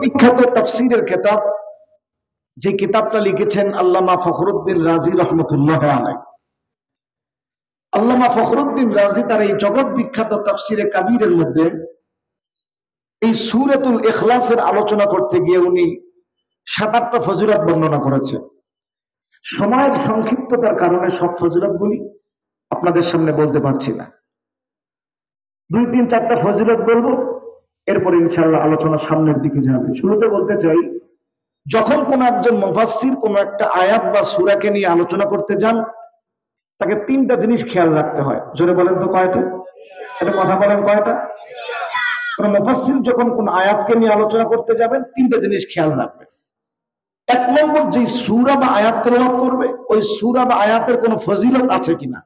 বিখ্যাত তাফসীরের কিতাব, যে কিতাবটা লিখেছেন আল্লামা ফখরুদ্দীন রাজি রহমতুল্লাহ আলাইহি। আল্লামা ফখরুদ্দীন রাজি তার এই জগৎ বিখ্যাত তাফসীরে কাবীরের মধ্যে এই সূরাতুল ইখলাসের আলোচনা করতে গিয়ে উনি ৭-৮টা ফজিলত বর্ণনা করেছেন। সময়ের সংক্ষিপ্ততার কারণে সব ফজিলতগুলি আপনাদের সামনে বলতে পারছি না। ২-৩-৪টা ফজিলত বলবো, এরপর ইনশাআল্লাহ আলোচনা সামনের দিকে যাবে। শুরুতে বলতে চাই, যখন কোন একজন মুফাসসির কোন একটা আয়াত বা সূরাকে নিয়ে আলোচনা করতে যান, তাকে ৩টা জিনিস খেয়াল রাখতে হয়। জোরে বলেন তো কয়টা? এটা কথা বলেন কয়টা? কোন মুফাসসির যখন কোন আয়াতকে নিয়ে আলোচনা করতে যাবেন, ৩টা জিনিস খেয়াল রাখবেন। ১ নম্বর, যে সূরা বা আয়াত তেলাওয়াত করবে, ওই সূরা বা আয়াতের কোন ফজিলত আছে কিনা,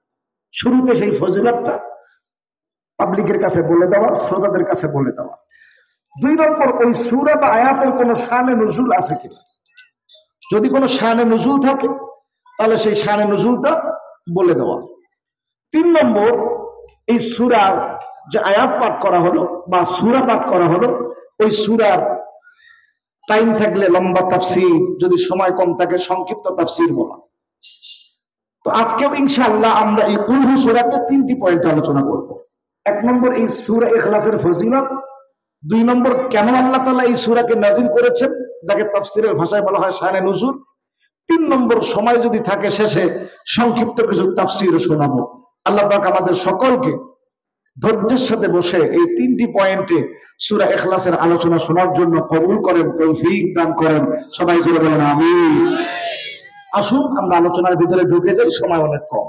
শুরুতে সেই ফজিলতটা পাবলিকের কাছে বলে দেওয়া, শ্রোতাদের কাছে বলে দেওয়া। ২ নম্বর, ওই সূরা বা আয়াতের কোন শানে নুজুল আছে কিনা, যদি কোনো শানে নুজুল থাকে তাহলে সেই শানে নুজুলটা বলে দেওয়া। ৩ নম্বর, এই সূরার যে আয়াত পাঠ করা হলো বা সূরা পাঠ করা হলো, ওই সূরার টাইম থাকলে লম্বা তাফসীর, যদি সময় কম থাকে সংক্ষিপ্ত তাফসীর বলা। তো আজকেও ইনশাআল্লাহ আমরা এই কুল হু সূরাতে ৩টি পয়েন্ট আলোচনা করব। ১ নম্বর, এই সূরা ইখলাসের ফজিলত। ২ নম্বর, কেন আল্লাহ তাআলা এই সূরাকে নাযিল করেছেন, যাকে তাফসীরের ভাষায় বলা হয় শানে নুজুল। ৩ নম্বর, সময় যদি থাকে শেষে সংক্ষিপ্ত কিছু তাফসীর শোনাবো। আল্লাহ পাক আমাদের সকলকে ধৈর্যের সাথে বসে এই ৩টি পয়েন্টে সূরা ইখলাসের আলোচনা শোনার জন্য কবুল করেন, তৌফিক দান করেন। সবাই জোরে বলেন আমিন। আসুন আমরা আলোচনার ভিতরে ঢুকে যাই, সময় অনেক কম।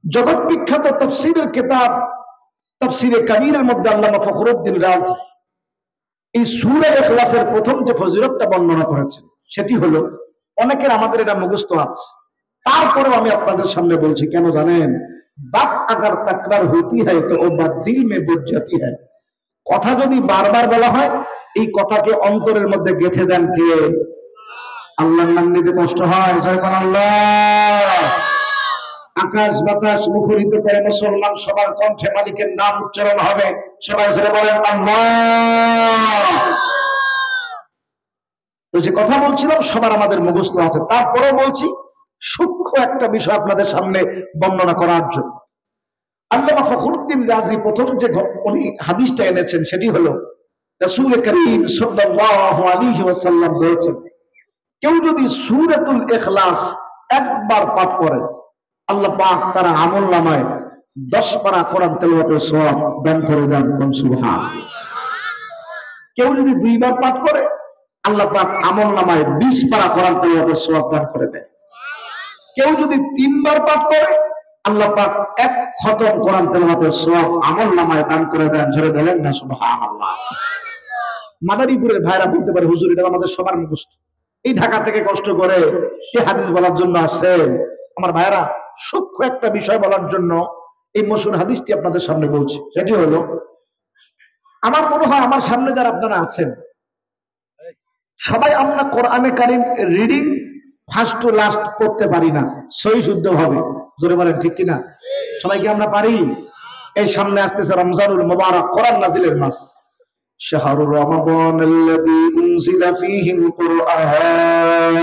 জগৎ বিখ্যাত তাফসীরের কিতাব তাফসীরে কাবীরের মধ্যে আল্লামা ফখরুদ্দীন রাজি এই সূরা ইখলাসের প্রথম যে ফজিলতটা বর্ণনা করেছেন, সেটি হলো, অনেকের আমাদের এটা মুখস্থ আছে, তারপরেও আমি আপনাদের সামনে বলছি। কেন জানেন? বাত আগার তাকরার হতি হয় তো ও বাত দিল মে বস জাতি হয়। কথা যদি বারবার বলা হয়, এই কথাকে অন্তরের মধ্যে গেঁথে দেন কে? আল্লাহর নাম নিতে কষ্ট হয়, জয় কোন আল্লাহ। আকাশ বাতাস মুখরিত করে মুসলমান সবার কণ্ঠে মালিকের নাম উচ্চারণ হবে। সবাই সেটা বলেন আল্লাহ। তো যে কথা বলছিলাম, সবার আমাদের মুখস্থ আছে, তারপরেও বলছি সূক্ষ্ম একটা বিষয় আপনাদের সামনে বর্ণনা করার জন্য। আল্লামা ফখরুদ্দীন রাজি প্রথম যে উনি হাদিসটা এনেছেন, সেটি হলো রাসূল করিম সাল্লাল্লাহু আলাইহি ওয়াসাল্লাম বলেছেন, কেউ যদি সূরাতুল ইখলাস একবার পাঠ করে, আল্লাহ পাক তার আমলনামায় 10 পারা কোরআন তেলাওয়াতের সওয়াব দান করে দেন। কোন সুবহানাল্লাহ। কেউ যদি 2 বার পাঠ করে, আল্লাহ পাক আমলনামায় 20 পারা কোরআন তেলাওয়াতের সওয়াব দান করে দেন। কেউ যদি 3 বার পাঠ করে, আল্লাহ পাক 1 খতম কোরআন তেলাওয়াতের সওয়াব আমলনামায় দান করে দেন। জোরে বলেন না সুবহানাল্লাহ। মাদারীপুরের ভাইরা বলতে পারে, হুজুর এটা আমাদের সবার মুখস্থ, এই ঢাকা থেকে কষ্ট করে এই হাদিস বলার জন্য আসছেন। আমার ভাইরা, সূক্ষ্ম একটা বিষয় বলার জন্য এই মশহুর হাদিসটি আপনাদের সামনে বলছি। সেটি হলো, আমার মনে হয় আমার সামনে যারা আপনারা আছেন, সবাই আমরা কোরআনে কারীম রিডিং ফার্স্ট টু লাস্ট পড়তে পারি না সহি শুদ্ধ ভাবে। জোরে বলেন ঠিক কিনা? সবাই কি আমরা পারি? এই সামনে আসতেছে রমজানুল মুবারক, কোরআন নাজিলের মাস। শাহরু রমাদানাল্লাযী উনজিলা ফীহিল কুরআন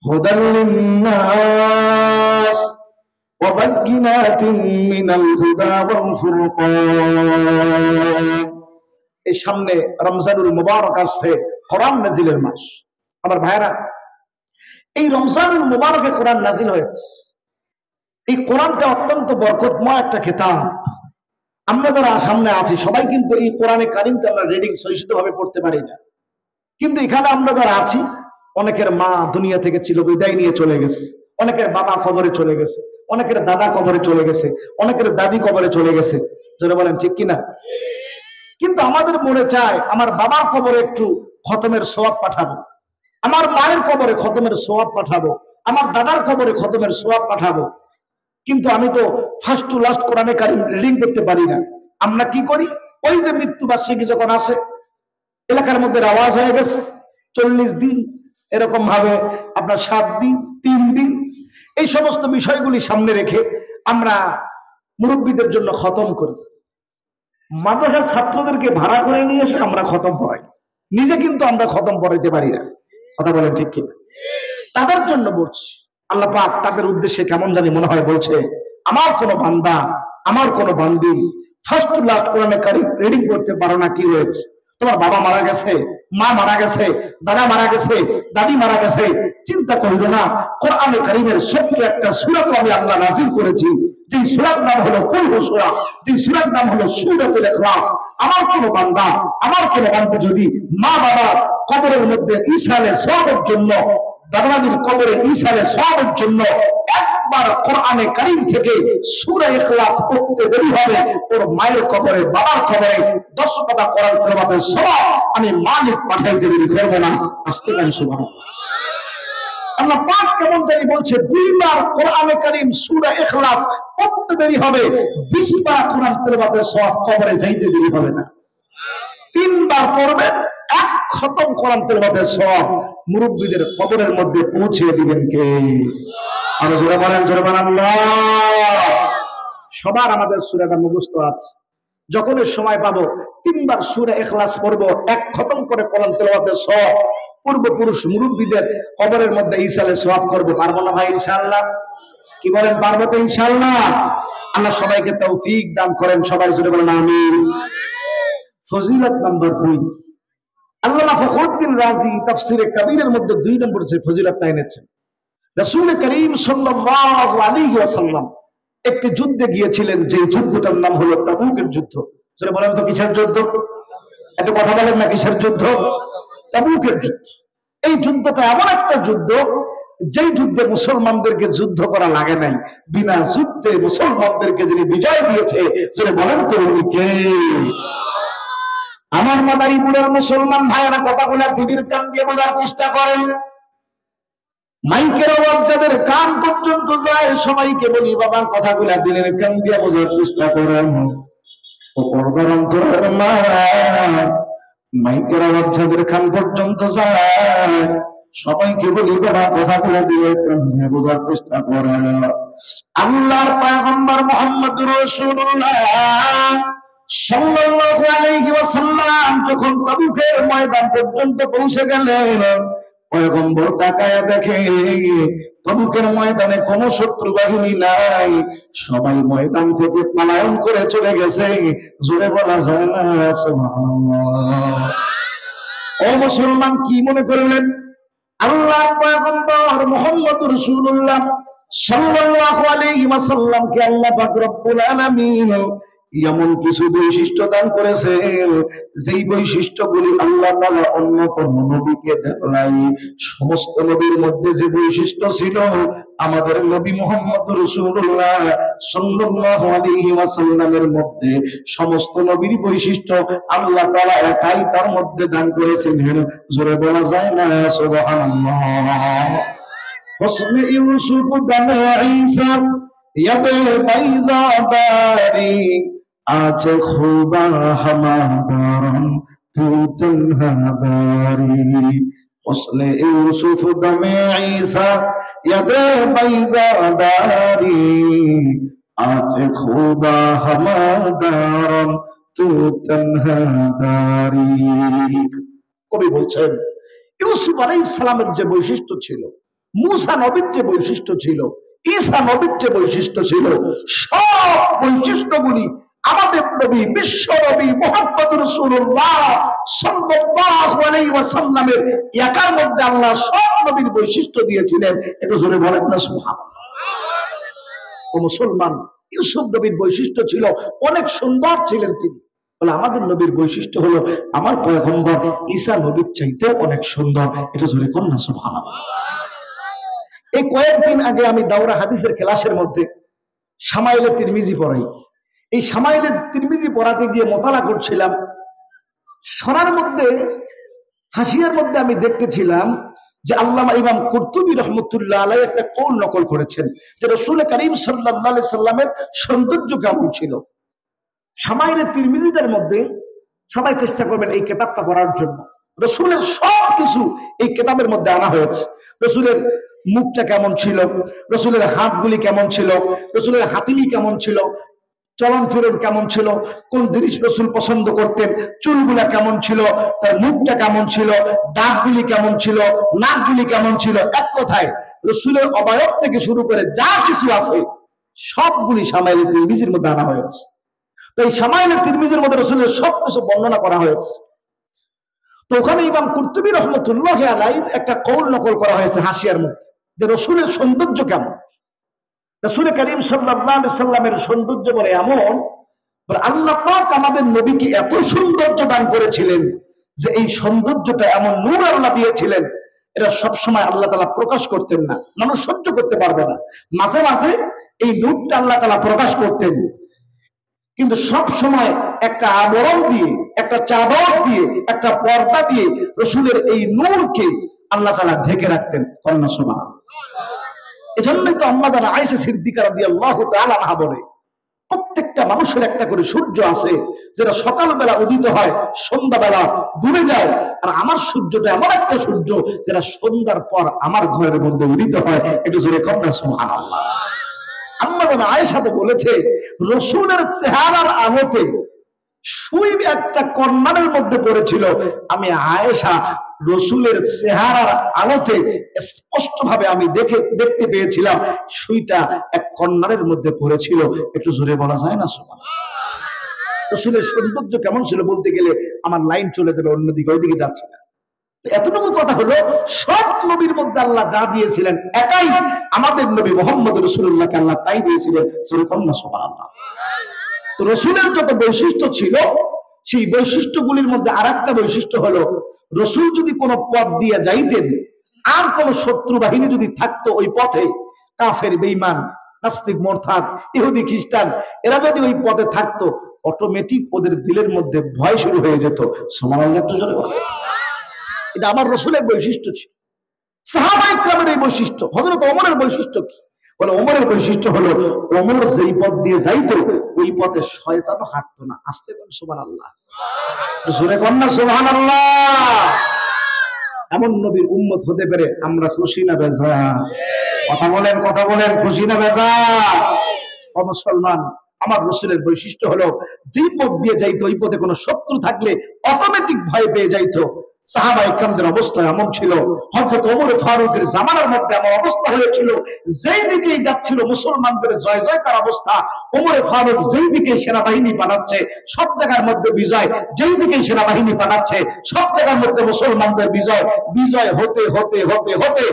হুদাল লিন্নাস ওয়া বায়িনাতিন মিনাল হুদা ওয়াল ফুরকান। এই সামনে রমজানুল মুবারক আসছে, কোরআন নাজিলের মাস। আমার ভাইরা, এই রমজানুল মুবারকে কোরআন নাজিল হয়েছে। এই কোরআনটা অত্যন্ত বরকতময় একটা কিতাব। আমরা যারা সামনে আছি সবাই কিন্তু এই কোরআনে কারীমকে আমরা রিডিং সহিষ্ণুভাবে পড়তে পারি না। কিন্তু এখানে আমরা যারা আছি, অনেকের মা দুনিয়া থেকে চিরবিদায় নিয়ে চলে গেছে, অনেকের বাবা কবরে চলে গেছে, অনেকের দাদা কবরে চলে গেছে, অনেকের দাদি কবরে চলে গেছে। যারা বলেন ঠিক কিনা? কিন্তু আমাদের মনে চায় আমার বাবার কবরে একটু খতমের সওয়াব পাঠাবো, আমার মায়ের কবরে খতমের সওয়াব পাঠাবো, আমার দাদার কবরে খতমের সওয়াব পাঠাবো। কিন্তু আমি তো ফার্স্ট টু লাস্ট কোরআনে কারীম রিডিং করতে পারি না। আমরা কি করি? ওই যে মৃত্যুবার্ষিকী যখন আসে, এলাকার মধ্যে আওয়াজ হয়ে গেছে 40 দিন, এরকম ভাবে আপনার 7 দিন, 3 দিন, এই সমস্ত বিষয়গুলি সামনে রেখে আমরা মুরব্বীদের জন্য খতম করি। মাদ্রাসার ছাত্রদেরকে ভাড়া করে নিয়ে এসে আমরা খতম পড়াই, নিজে কিন্তু আমরা খতম পড়াইতে পারি না। কথা বলেন ঠিক কিনা? তাদের জন্য বলছি, আল্লাহ পাক তাদের উদ্দেশ্যে কেমন জানি মনে হয় বলছে, আমার কোন বান্দা, আমার কোন বান্দি ফার্স্ট লাস্ট কোরআনে কারীম রিডিং করতে পারো না, কি হয়েছে? তোমার বাবা মারা গেছে, মা মারা গেছে, দাদা মারা গেছে, দাদি মারা গেছে, চিন্তা করিল না, কোরআনে কারীমের ছোট্ট একটা সূরা তো আমি আল্লাহ নাযিল করেছি, যে সূরার নাম হলো কুল হু সূরা, যে সূরার নাম হলো সূরাতুল ইখলাস। আমার কোন বান্দা, আমার কোন বান্দা যদি মা বাবা কবরের মধ্যে ঈশানের সওয়াবের জন্য, দাদা দাদির কবরে ঈশানের সওয়াবের জন্য একবার কোরআনে কারীম থেকে সূরা ইখলাস পড়তে দেরি হবে, ওর মায়ের কবরে, বাবার কবরে 10 পাতা কোরআন তেলাওয়াতের সওয়াব আমি মালিক পাঠাইতে দেরি করব না। আস্তে করে সুবহানাল্লাহ। আল্লাহ পাক কেমন জানি বলছে, 2 বার কোরআনে কারীম সূরা ইখলাস পড়তে দেরি হবে, 20 বার কোরআন তেলাওয়াতের সওয়াব কবরে যাইতে দেরি হবে না। 3 বার পড়বে, 1 খতম কোরআন তেলাওয়াতের সওয়াব মুরব্বিদের কবরের মধ্যে পৌঁছে দিবেন কে? আর জোরে বলেন, জোরে বলেন আল্লাহ। সবার আমাদের সূরাটা মুখস্থ আছে, যখন সময় পাবো 3 বার সূরা ইখলাস পড়বো, 1 খতম করে কোরআন তেলাওয়াতের সওয়াব পূর্বপুরুষ মুরব্বিদের কবরের মধ্যে ইসালে সওয়াব করব। পারবো না ভাই ইনশাআল্লাহ? কি বলেন, পারবো তো ইনশাআল্লাহ? আল্লাহ সবাইকে তৌফিক দান করেন, সবাই জোরে বলেন আমিন। ফজিলত নাম্বার 2, আল্লামা ফখরুদ্দীন রাজি তাফসীরে কবীরের মধ্যে 2 নম্বর যে ফজিলতটা এনেছেন, রাসূল করিম সাল্লাল্লাহু আলাইহি ওয়াসাল্লাম একটি যুদ্ধে গিয়েছিলেন, যে যুদ্ধটার নাম হলো তাবুকের যুদ্ধ। সেটা বলেন তো কিসের যুদ্ধ? এত কথা বলেন না, কিসের যুদ্ধ? তাবুকের যুদ্ধ। এই যুদ্ধটা এমন একটা যুদ্ধ, যেই যুদ্ধে মুসলমানদেরকে যুদ্ধ করা লাগে নাই, বিনা যুদ্ধে মুসলমানদেরকে যিনি বিজয় দিয়েছে, সেটা বলেন তো উনি কে? আমার মাদারীপুরের মুসলমান ভাইয়েরা কথাগুলো টিভির কান দিয়ে বোঝার চেষ্টা করেন, মাইকের আওয়াজ যাদের কান পর্যন্ত যায়, সবাইকে বলি বাবা কথাগুলো দিনের কান দিয়ে বোঝার চেষ্টা করেন। ও পর্দার অন্তরের মা, মাইকের আওয়াজ যাদের কান পর্যন্ত যায়, সবাইকে বলি বাবা কথাগুলো দিয়ে কান দিয়ে বোঝার চেষ্টা করেন। আল্লাহর পয়গম্বর মুহাম্মদুর রাসূলুল্লাহ সাল্লাল্লাহু আলাইহি ওয়াসাল্লাম যখন তাবুকের ময়দান পর্যন্ত পৌঁছে গেলেন, পয়গম্বর তাকায়া দেখে তাবুকের ময়দানে কোনো শত্রু বাহিনী নাই, সবাই ময়দান থেকে পলায়ন করে চলে গেছে। জোরে বলা যায় না সুবহানাল্লাহ। ও মুসলমান, কি মনে করলেন? আল্লাহর পয়গম্বর মুহাম্মদুর রাসূলুল্লাহ সাল্লাল্লাহু আলাইহি ওয়াসাল্লামকে আল্লাহ পাক রব্বুল আলামিন এমন কিছু বৈশিষ্ট্য দান করেছেন, যেই বৈশিষ্ট্যগুলি আল্লাহ তাআলা অন্য কোন নবীকে দেন নাই। সমস্ত নবীর মধ্যে যে বৈশিষ্ট্য ছিল, আমাদের নবী মুহাম্মদ রাসূলুল্লাহ সাল্লাল্লাহু আলাইহি ওয়াসাল্লামের মধ্যে সমস্ত নবীর বৈশিষ্ট্য আল্লাহ তাআলা একাই তার মধ্যে দান করেছেন। জোরে বলা যায় না সুবহানাল্লাহ। হুসনে ইউসুফ দানে ঈসা ইয়াদে বাইজাদারি আছে খুবা হামাদারম তু তনহাদারি। হুসনে ইউসুফ দানে ঈসা ইয়াদে বাইজাদারি আছে খুবা হামাদারম তু তনহাদারি। কবি বলছেন, ইউসুফ আলাইহিস সালামের যে বৈশিষ্ট্য ছিল, মূসা নবীর যে বৈশিষ্ট্য ছিল, ঈসা নবীর যে বৈশিষ্ট্য ছিল, সব বৈশিষ্ট্যগুলি আমাদের নবী বিশ্ব নবী মুহাম্মদ রাসূলুল্লাহ সাল্লাল্লাহু আলাইহি ওয়াসাল্লামের একার মধ্যে আল্লাহ সব নবীর বৈশিষ্ট্য দিয়েছিলেন। একটু জোরে বলেন না সুবহানাল্লাহ। ও মুসলমান, ইউসুফ নবীর বৈশিষ্ট্য ছিল, অনেক সুন্দর ছিলেন তিনি। বলে আমাদের নবীর বৈশিষ্ট্য হলো আমার পয়গম্বর ঈসা নবীর চাইতেও অনেক সুন্দর। এটা জোরে কোন না সুবহানাল্লাহ। এই কয়েকদিন আগে আমি দাওরা হাদিসের ক্লাসের মধ্যে শামাইলে তিরমিজি পড়াই। এই শামাইলে তিরমিজি পড়াতে গিয়ে মোতালা করছিলাম, শরার মধ্যে হাসিয়ার মধ্যে আমি দেখতেছিলাম যে আল্লামা ইমাম কুরতুবী রাহমাতুল্লাহ আলাইহি একটা কওল নকল করেছেন যে রাসূল করিম সাল্লাল্লাহু আলাইহি সাল্লামের সৌন্দর্য কেমন ছিল। শামাইলে তিরমিজিদের মধ্যে সবাই চেষ্টা করবেন এই কিতাবটা পড়ার জন্য। রাসূলের সব কিছু এই কিতাবের মধ্যে আনা হয়েছে। রাসূলের মুখটা কেমন ছিল, রাসূলের হাতগুলি কেমন ছিল, রাসূলের হাতিমি কেমন ছিল, চলন ফিরন কেমন ছিল, কোন জিনিস রসুল পছন্দ করতেন, চুলগুলা কেমন ছিল, তার মুখটা কেমন ছিল, দাঁতগুলি কেমন ছিল, নাকগুলি কেমন ছিল, এক কথায় রসুলের অবয়ব থেকে শুরু করে যা কিছু আছে সবগুলি শামাইলে তিরমিজির মধ্যে আনা হয়েছে। তো এই শামাইলে তিরমিজির মধ্যে রসুলের সবকিছু বর্ণনা করা হয়েছে। তো ওখানে ইমাম কুরতুবী রহমতুল্লাহি আলাইহি একটা কৌল নকল করা হয়েছে হাসিয়ার মধ্যে, যে রসুলের সৌন্দর্য কেমন। রাসূল করিম সাল্লাল্লাহু আলাইহি সাল্লামের সৌন্দর্য বলে এমন, আল্লাহ পাক আমাদের নবীকে এত সৌন্দর্য দান করেছিলেন যে এই সৌন্দর্যটা এমন নূর আল্লাহ দিয়েছিলেন, এটা সবসময় আল্লাহ তাআলা প্রকাশ করতেন না, মানুষ সহ্য করতে পারবে না। মাঝে মাঝে এই নূরটা আল্লাহ তাআলা প্রকাশ করতেন, কিন্তু সব সময় একটা আবরণ দিয়ে, একটা চাদর দিয়ে, একটা পর্দা দিয়ে রসুলের এই নূরকে আল্লাহ তাআলা ঢেকে রাখতেন। কন্যা সুবহানাল্লাহ। এজন্যই তো আম্মা জান আয়েশা সিদ্দিকা রাদিয়াল্লাহু তাআলা আনহা বলে, প্রত্যেকটা মানুষের একটা করে সূর্য আছে, যেটা সকালবেলা উদিত হয়, সন্ধ্যাবেলা ডুবে যায়, আর আমার সূর্যটা এমন একটা সূর্য যেটা সন্ধ্যার পর আমার ঘরের মধ্যে উদিত হয়। একটু জোরে কন্যা সুবহানাল্লাহ। আম্মা জান আয়েশা তো বলেছে, রসুলের চেহারার আলোতে সুই একটা কর্নারের মধ্যে পড়েছিল, আমি আয়েশা রসুলের চেহারার আলোতে স্পষ্ট ভাবে আমি দেখতে পেয়েছিলাম সুইটা এক কর্নারের মধ্যে পড়েছিল। একটু জোরে বলা যায় না সুবহানাল্লাহ। রসুলের সৌন্দর্য কেমন ছিল বলতে গেলে আমার লাইন চলে যাবে অন্যদিকে, ওইদিকে যাচ্ছে না। এতটুকু কথা হলো, সব নবীর মধ্যে আল্লাহ যা দিয়েছিলেন একাই আমাদের নবী মুহাম্মদ রাসূলুল্লাহকে আল্লাহ তাই দিয়েছিলেন। জোরে কন্যা সুবহানাল্লাহ। তো রসুলের যত বৈশিষ্ট্য ছিল, সেই বৈশিষ্ট্যগুলির মধ্যে আরেকটা বৈশিষ্ট্য হলো, রসুল যদি কোনো পথ দিয়ে যাইতেন, আর কোন শত্রু বাহিনী যদি থাকতো ওই পথে, কাফের, বেঈমান, নাস্তিক, মুরতাদ, ইহুদি, খ্রিস্টান, এরা যদি ওই পথে থাকতো, অটোমেটিক ওদের দিলের মধ্যে ভয় শুরু হয়ে যেত। সুবহানাল্লাহ। একটু জোরে বলো। এটা আমার রসুলের বৈশিষ্ট্য ছিল। সাহাবায়ে কেরামের এই বৈশিষ্ট্য। হযরত ওমরের বৈশিষ্ট্য কি? বলে ওমরের বৈশিষ্ট্য হলো, ওমর যেই পথ দিয়ে যাইতো ওই পথে শয়তানও হাঁটতো না। আস্তে বলেন সুবহানাল্লাহ। জোরে কন্যা সুবহানাল্লাহ। এমন নবীর উম্মত হতে পেরে আমরা খুশি না বেজার? কথা বলেন, কথা বলেন, খুশি না বেজার? ও মুসলমান, আমার রসুলের বৈশিষ্ট্য হলো, যেই পথ দিয়ে যাইতো ওই পথে কোনো শত্রু থাকলে অটোমেটিক ভয় পেয়ে যাইতো। সাহাবায়ে কেরামদের অবস্থা এমন ছিল, হযরত ওমর ফারুকের জামানার মধ্যে এমন অবস্থা হয়েছিল, যেই দিকেই যাচ্ছিল মুসলমানদের জয় জয়কার অবস্থা। ওমর ফারুক যেই দিকে সেনাবাহিনী পাঠাচ্ছে সব জায়গার মধ্যে বিজয়, যেই দিকে সেনাবাহিনী পাঠাচ্ছে সব জায়গার মধ্যে মুসলমানদের বিজয়। বিজয় হতে হতে হতে হতে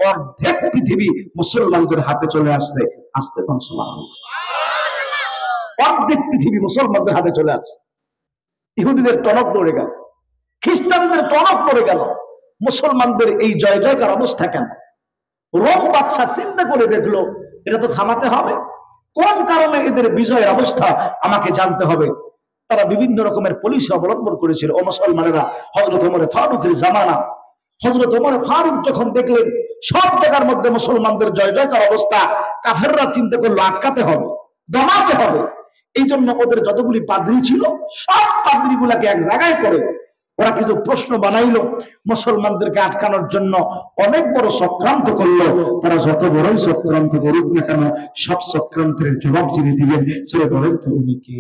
অর্ধেক পৃথিবী মুসলমানদের হাতে চলে আসছে। আসতে পান সুবহানাল্লাহ। অর্ধেক পৃথিবী মুসলমানদের হাতে চলে আসছে। ইহুদিদের টনক পড়ে গেল, খ্রিস্টানদের টনক পড়ে গেল। মুসলমানদের এই জয় জয়কার অবস্থা কেন? রোম বাদশা চিন্তা করে দেখলো, এটা তো থামাতে হবে। কোন কারণে এদের বিজয়ের অবস্থা আমাকে জানতে হবে। তারা বিভিন্ন রকমের পলিসি অবলম্বন করেছিল। ও মুসলমানেরা, হযরত ওমর ফারুকের জামানা, হযরত ওমর ফারুক যখন দেখলেন সব জায়গার মধ্যে মুসলমানদের জয় জয়কার অবস্থা, কাফেররা চিন্তা করলো আটকাতে হবে, দমাতে হবে। এই জন্য ওদের যতগুলি পাদ্রী ছিল সব পাদ্রী গুলাকে এক জায়গায় করে ওরা কিছু প্রশ্ন বানাইলো, মুসলমানদেরকে আটকানোর জন্য অনেক বড় চক্রান্ত করলো। তারা যত বড়ই চক্রান্ত করুক না কেন, সব চক্রান্তের জবাব যিনি দিবেন সে বলেন তো উনি কে?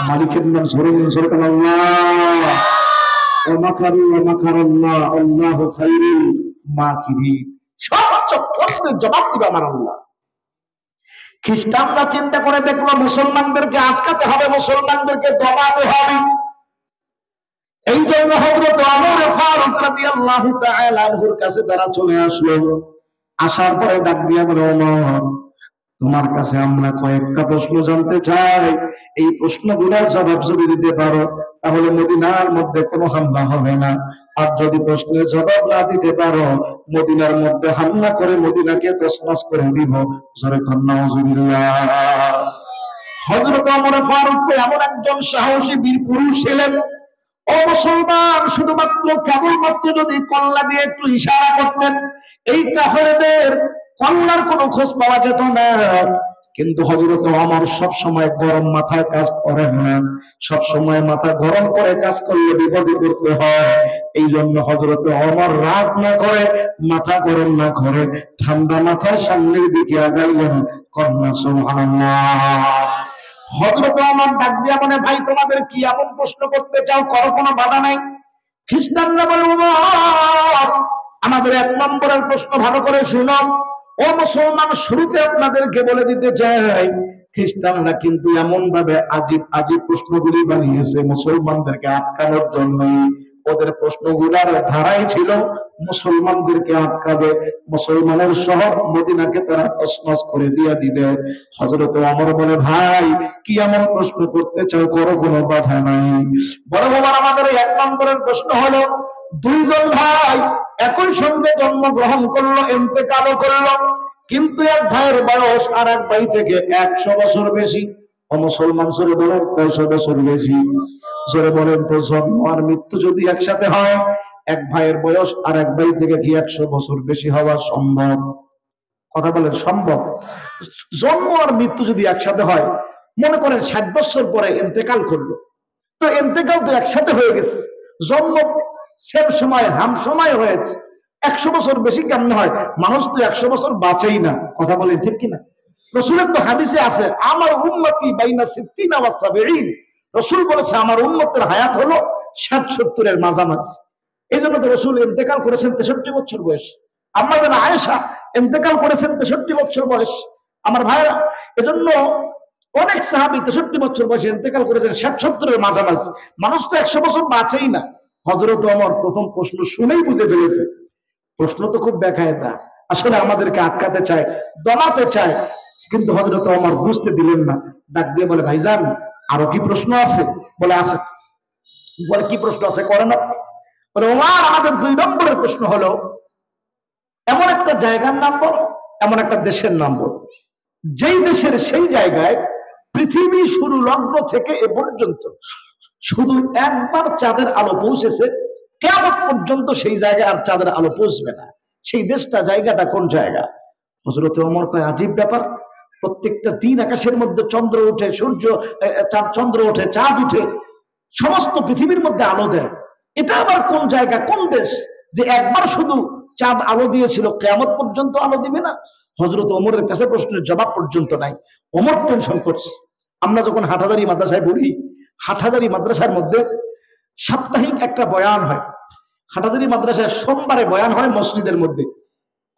মালিকের নাম জোরে জোরে আল্লাহ। ওমাকারু ওমাকারাল্লাহ আল্লাহু খায়রুল মাকিরিন। সব চক্রান্তের জবাব দিবে আমার আল্লাহ। খ্রিস্টানরা চিন্তা করে দেখলো মুসলমানদেরকে আটকাতে হবে, মুসলমানদেরকে দমাতে হবে। এই জন্য হযরত ওমর ফারুক রাদিয়াল্লাহু তাআলা আনহুর কাছে তারা চলে আসলো। আসার পরে ডাক দিয়া বলে, ওমর, তোমার কাছে আমরা কয়েকটা প্রশ্ন জানতে চাই। এই প্রশ্নগুলোর জবাব যদি দিতে পারো তাহলে মদিনার মধ্যে কোনো হামলা হবে না, আর যদি প্রশ্নের জবাব না দিতে পারো মদিনার মধ্যে হামলা করে মদিনাকে তছনছ করে দিব। জোরে বলেন নাউজুবিল্লাহ। হযরত ওমর ফারুক এমন একজন সাহসী বীর পুরুষ ছিলেন। ও মুসলমান, শুধুমাত্র কেবলমাত্র যদি কল্লা দিয়ে একটু ইশারা করতেন, এই কাফেরদের কল্লার কোনো খোঁজ পাওয়া যেত না। কিন্তু হযরত ওমর সব সময় গরম মাথায় কাজ করেন না, সব সময় মাথা গরম করে কাজ করলে বিপদে পড়তে হয়। এই জন্য হযরত ওমর রাগ না করে, মাথা গরম না করে, ঠান্ডা মাথায় সামনের দিকে আগাইলেন। কন্যা সুবহানাল্লাহ। হযরত ওমর ডাক দিয়া বলে, ভাই তোমাদের কি এমন প্রশ্ন করতে চাও, করো, কোনো বাধা নাই। খ্রিস্টানরা বলে, ওমর আমাদের এক নম্বরের প্রশ্ন ভালো করে শুনো। ও মুসলমান, শুরুতে আপনাদেরকে বলে দিতে চাই, খ্রিস্টানরা কিন্তু এমন ভাবে আজীব আজীব প্রশ্নগুলি বানিয়েছে মুসলমানদেরকে আটকানোর জন্য। ওদের প্রশ্নগুলার ধারাই ছিল মুসলমানদেরকে আটকাবে, মুসলমানের শহর মদিনাকে তারা তছনছ করে দিয়ে দিবে। হযরত ওমর বলে, ভাই কি এমন প্রশ্ন করতে চাও, করো, কোনো বাধা নাই। বড় ওমর, আমাদের এক নম্বরের প্রশ্ন হলো, দুইজন ভাই একই সঙ্গে জন্মগ্রহণ করলো, ইন্তেকালও করলো, কিন্তু এক ভাইয়ের বয়স আর এক ভাই থেকে 100 বছর বেশি। ও মুসলমান, জোরে বলেন, কয়শো বছর বেশি? জোরে বলেন তো। জন্ম আর মৃত্যু যদি একসাথে হয়, এক ভাইয়ের বয়স আর এক ভাই থেকে কি 100 বছর বেশি হওয়া সম্ভব? কথা বলেন, সম্ভব? জন্ম আর মৃত্যু যদি একসাথে হয়, মনে করেন 60 বছর পরে ইন্তেকাল করলো, তো ইন্তেকাল তো একসাথে হয়ে গেছে, জন্ম সেম সময় হাম সময় হয়েছে, 100 বছর বেশি কেমন হয়? মানুষ তো 100 বছর বাঁচেই না। কথা বলেন, ঠিক কিনা? রাসূলের তো হাদিসে আছে, আমার উম্মতি বাইনা সিত্তিনা ওয়া সাবঈন। রাসূল বলেছে আমার উম্মতের হায়াত হলো 60-70 এর মাঝামাঝি। এই জন্য তো রাসূল ইন্তেকাল করেছেন 63 বছর বয়স। আম্মা জান আয়েশা ইন্তেকাল করেছেন 63 বছর বয়স। আমার ভাইরা, এজন্য অনেক সাহাবী 63 বছর বয়সে ইন্তেকাল করেছেন, 60-70 এর মাঝামাঝি। মানুষ তো 100 বছর বাঁচেই না। হযরত ওমর প্রথম প্রশ্ন শুনেই বুঝে ফেলেছে, প্রশ্ন তো খুব বেকায়দা, আসলে আমাদেরকে আটকাতে চায়, দমাতে চায়। কিন্তু হযরত ওমর বুঝতে দিলেন না, ডাক দিয়ে বলে, ভাইজান আরো কি প্রশ্ন আছে? বলে, আছে। বলে, কি প্রশ্ন আছে, করেন আপনি। বলে, ওমর আমাদের 2 নম্বরের প্রশ্ন হলো, এমন একটা জায়গার নাম বলো, এমন একটা দেশের নাম বলো, যেই দেশের সেই জায়গায় পৃথিবী শুরু লগ্ন থেকে এ পর্যন্ত শুধু একবার চাঁদের আলো পৌঁছেছে, কিয়ামত পর্যন্ত সেই জায়গায় আর চাঁদের আলো পৌঁছবে না। সেই দেশটা, জায়গাটা কোন জায়গা? হযরত ওমর কয়, আজীব ব্যাপার, প্রত্যেকটা দিন আকাশের মধ্যে চন্দ্র ওঠে, চন্দ্র ওঠে, চাঁদ উঠে, সমস্ত পৃথিবীর মধ্যে আলো দেয়, এটা আবার কোন জায়গা, কোন দেশ যে একবার শুধু চাঁদ আলো দিয়েছিল, কিয়ামত পর্যন্ত আলো দিবে না? হযরত ওমরের কাছে প্রশ্নের জবাব পর্যন্ত নাই। ওমর টেনশন করছে। আমরা যখন হাটহাজারী মাদ্রাসায় পড়ি, হাটহাজারী মাদ্রাসার মধ্যে সাপ্তাহিক একটা বয়ান হয়। হাটহাজারী মাদ্রাসায় সোমবারে বয়ান হয় মসজিদের মধ্যে।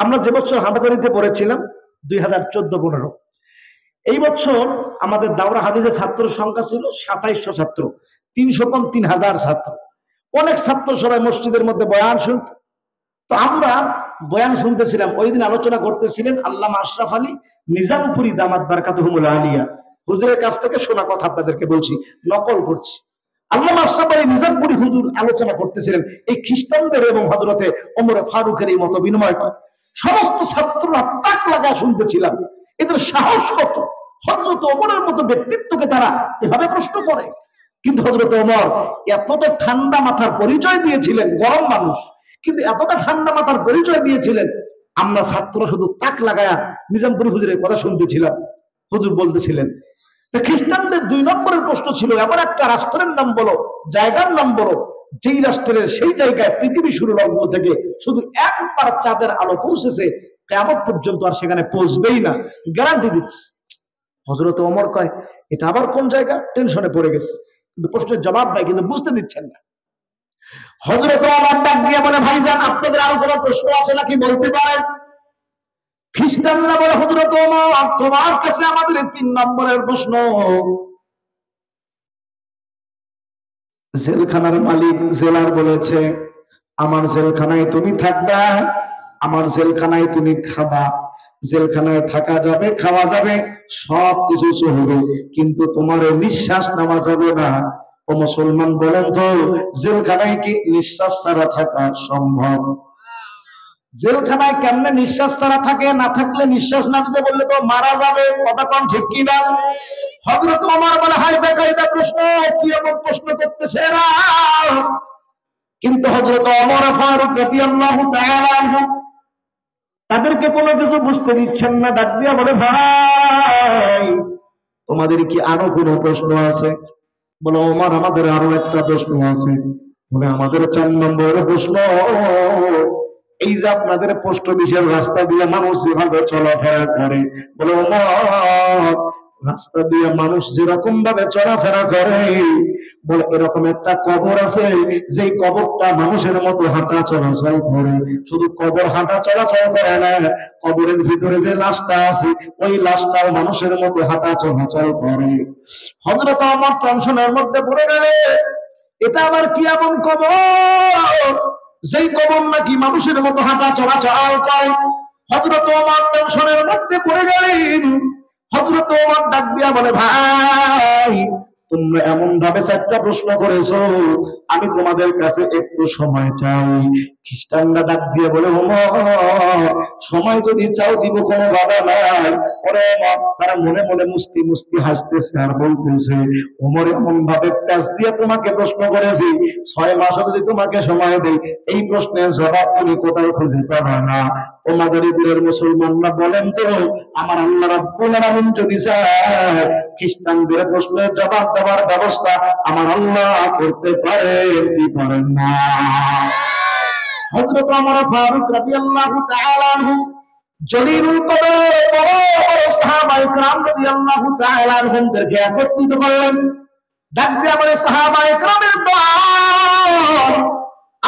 আমরা যে বছর হাটহাজারীতে পড়েছিলাম 2014-15, এই বছর আমাদের দাওরা হাদিসের ছাত্র সংখ্যা ছিল 2700 ছাত্র, 300 কম 3000 ছাত্র। অনেক ছাত্র সবাই মসজিদের মধ্যে বয়ান শুনত। তো আমরা বয়ান শুনতেছিলাম, ওই দিন আলোচনা করতেছিলেন আল্লামা আশরাফ আলী নিজামপুরী দামাত বারকাতুহুমুল আলিয়া। হুজুরের কাছ থেকে শোনা কথা আপনাদেরকে বলছি, নকল করছি। আল্লামা আশরাফ আলী নিজামপুরী হুজুর আলোচনা করতেছিলেন এই খ্রিস্টানদের এবং হযরতে ওমর ফারুকের এই মত বিনিময়টা। সমস্ত ছাত্ররা তাক লাগা শুনতেছিলাম, এদের সাহস কত! হযরত ওমরের মতো ব্যক্তিত্বকে তারা এভাবে প্রশ্ন করে। কিন্তু হযরত ওমর এতটা ঠান্ডা মাথার পরিচয় দিয়েছিলেন, গরম মানুষ, কিন্তু এতটা ঠান্ডা মাথার পরিচয় দিয়েছিলেন, আমরা ছাত্র শুধু তাক লাগায়া নিজামপুরী হুজুরের কথা শুনতেছিলাম। হুজুর বলতেছিলেন, খ্রিস্টানদের 2 নম্বরের প্রশ্ন ছিল, এমন একটা রাষ্ট্রের নাম বলো, জায়গার নাম বলো, যেই রাষ্ট্রের সেই জায়গায় পৃথিবী শুরু লগ্ন থেকে শুধু একবার চাঁদের আলো পৌঁছেছে, কিয়ামত পর্যন্ত আর সেখানে পৌঁছবেই না, গ্যারান্টি দিচ্ছি। হযরত ওমর কয়, এটা আবার কোন জায়গা? টেনশনে পড়ে গেছে, কিন্তু প্রশ্নের জবাব নাই, কিন্তু বুঝতে দিচ্ছেন না। হযরত ওমর ডাক দিয়ে বলে, ভাইজান আপনাদের আরো কোনো প্রশ্ন আছে নাকি, বলতে পারেন। খ্রিস্টানরা বলে, হযরত ওমর তোমার কাছে আমাদের 3 নম্বরের প্রশ্ন। জেলখানার মালিক জেলার বলেছে, আমার জেলখানায় তুমি থাকবা, আমার জেলখানায় তুমি খাবা, জেলখানায় থাকা যাবে, খাওয়া যাবে, সব কিছু চলবে, কিন্তু তোমার নিঃশ্বাস নেওয়া যাবে না। ও মুসলমান বলেন তো, জেলখানায় কি নিঃশ্বাস ছাড়া থাকা সম্ভব? জেলখানায় কেমনে নিঃশ্বাস ছাড়া থাকে? না থাকলে নিঃশ্বাস না দিতে বললে তো মারা যাবে, কথা কম ঠিক কিনা? হযরত ওমর বলে, হাই বেকায়দা প্রশ্ন, কি এমন প্রশ্ন করতেছে এরা? কিন্তু হযরত ওমর ফারুক রাদিয়াল্লাহু তাআলা আনহু তাদেরকে কোনো কিছু বুঝতে দিচ্ছেন না। ডাক দিয়া বলে, ভাই তোমাদের কি আরো কোনো প্রশ্ন আছে? বলে, ওমর আমাদের আরো একটা প্রশ্ন আছে। বলে, আমাদের 4 নম্বরের প্রশ্ন, এই যে আপনাদের পোস্ট অফিসের রাস্তা দিয়ে মানুষ যেভাবে চলাফেরা করে, বলে ওমর রাস্তা দিয়ে মানুষ যেরকম ভাবে চলাফেরা করে, বলে এরকম একটা কবর আছে যেই কবরটা মানুষের মতো হাঁটা চলাচল করে। শুধু কবর হাঁটা চলাচল করে না, কবরের ভিতরে যে লাশটা আছে ওই লাশটাও মানুষের মতো হাঁটা চলাচল করে। হযরত ওমর টেনশনের মধ্যে পড়ে গেলে, এটা আবার কি এমন কবর যেই কবর নাকি মানুষের মতো হাঁটা চলাচল করে? হযরত ওমর টেনশনের মধ্যে পড়ে গেলেন। হযরত ওমর ডাক দিয়া বলে, ভাই তোমরা এমন ভাবে চারটা প্রশ্ন করেছো, আমি তোমাদের কাছে একটু সময় চাই। খ্রিস্টানরা ডাক দিয়ে বলে, ওমর সময় যদি চাও দিব, কোনো বাধা নাই। ওরে ওমর, তারা মনে মনে মুস্কি মুস্কি হাসতেছে আর বলতেছে, ওমর এমন ভাবে প্যাঁচ দিয়ে তোমাকে প্রশ্ন করেছি, 6 মাসও যদি তোমাকে সময় দেই এই প্রশ্নের জবাব তুমি কোথাও খুঁজে পাবে না। ও মাদারীপুরের মুসলমানরা বলেন তো, আমার আল্লাহ রাব্বুল আলামিন যদি চায় খ্রিস্টানদের প্রশ্নের জবাব দেওয়ার ব্যবস্থা আমার আল্লাহ করতে পারে কি পারেন না? হযরত ওমর ফারুক রাদিয়াল্লাহু তাআলা আনহু জলিলুল কদর বড় বড় সাহাবায়ে কেরাম রাদিয়াল্লাহু তাআলা আনহুদেরকে একত্রিত করলেন। ডাক দিয়ে বলে, সাহাবায়ে কেরামের দল,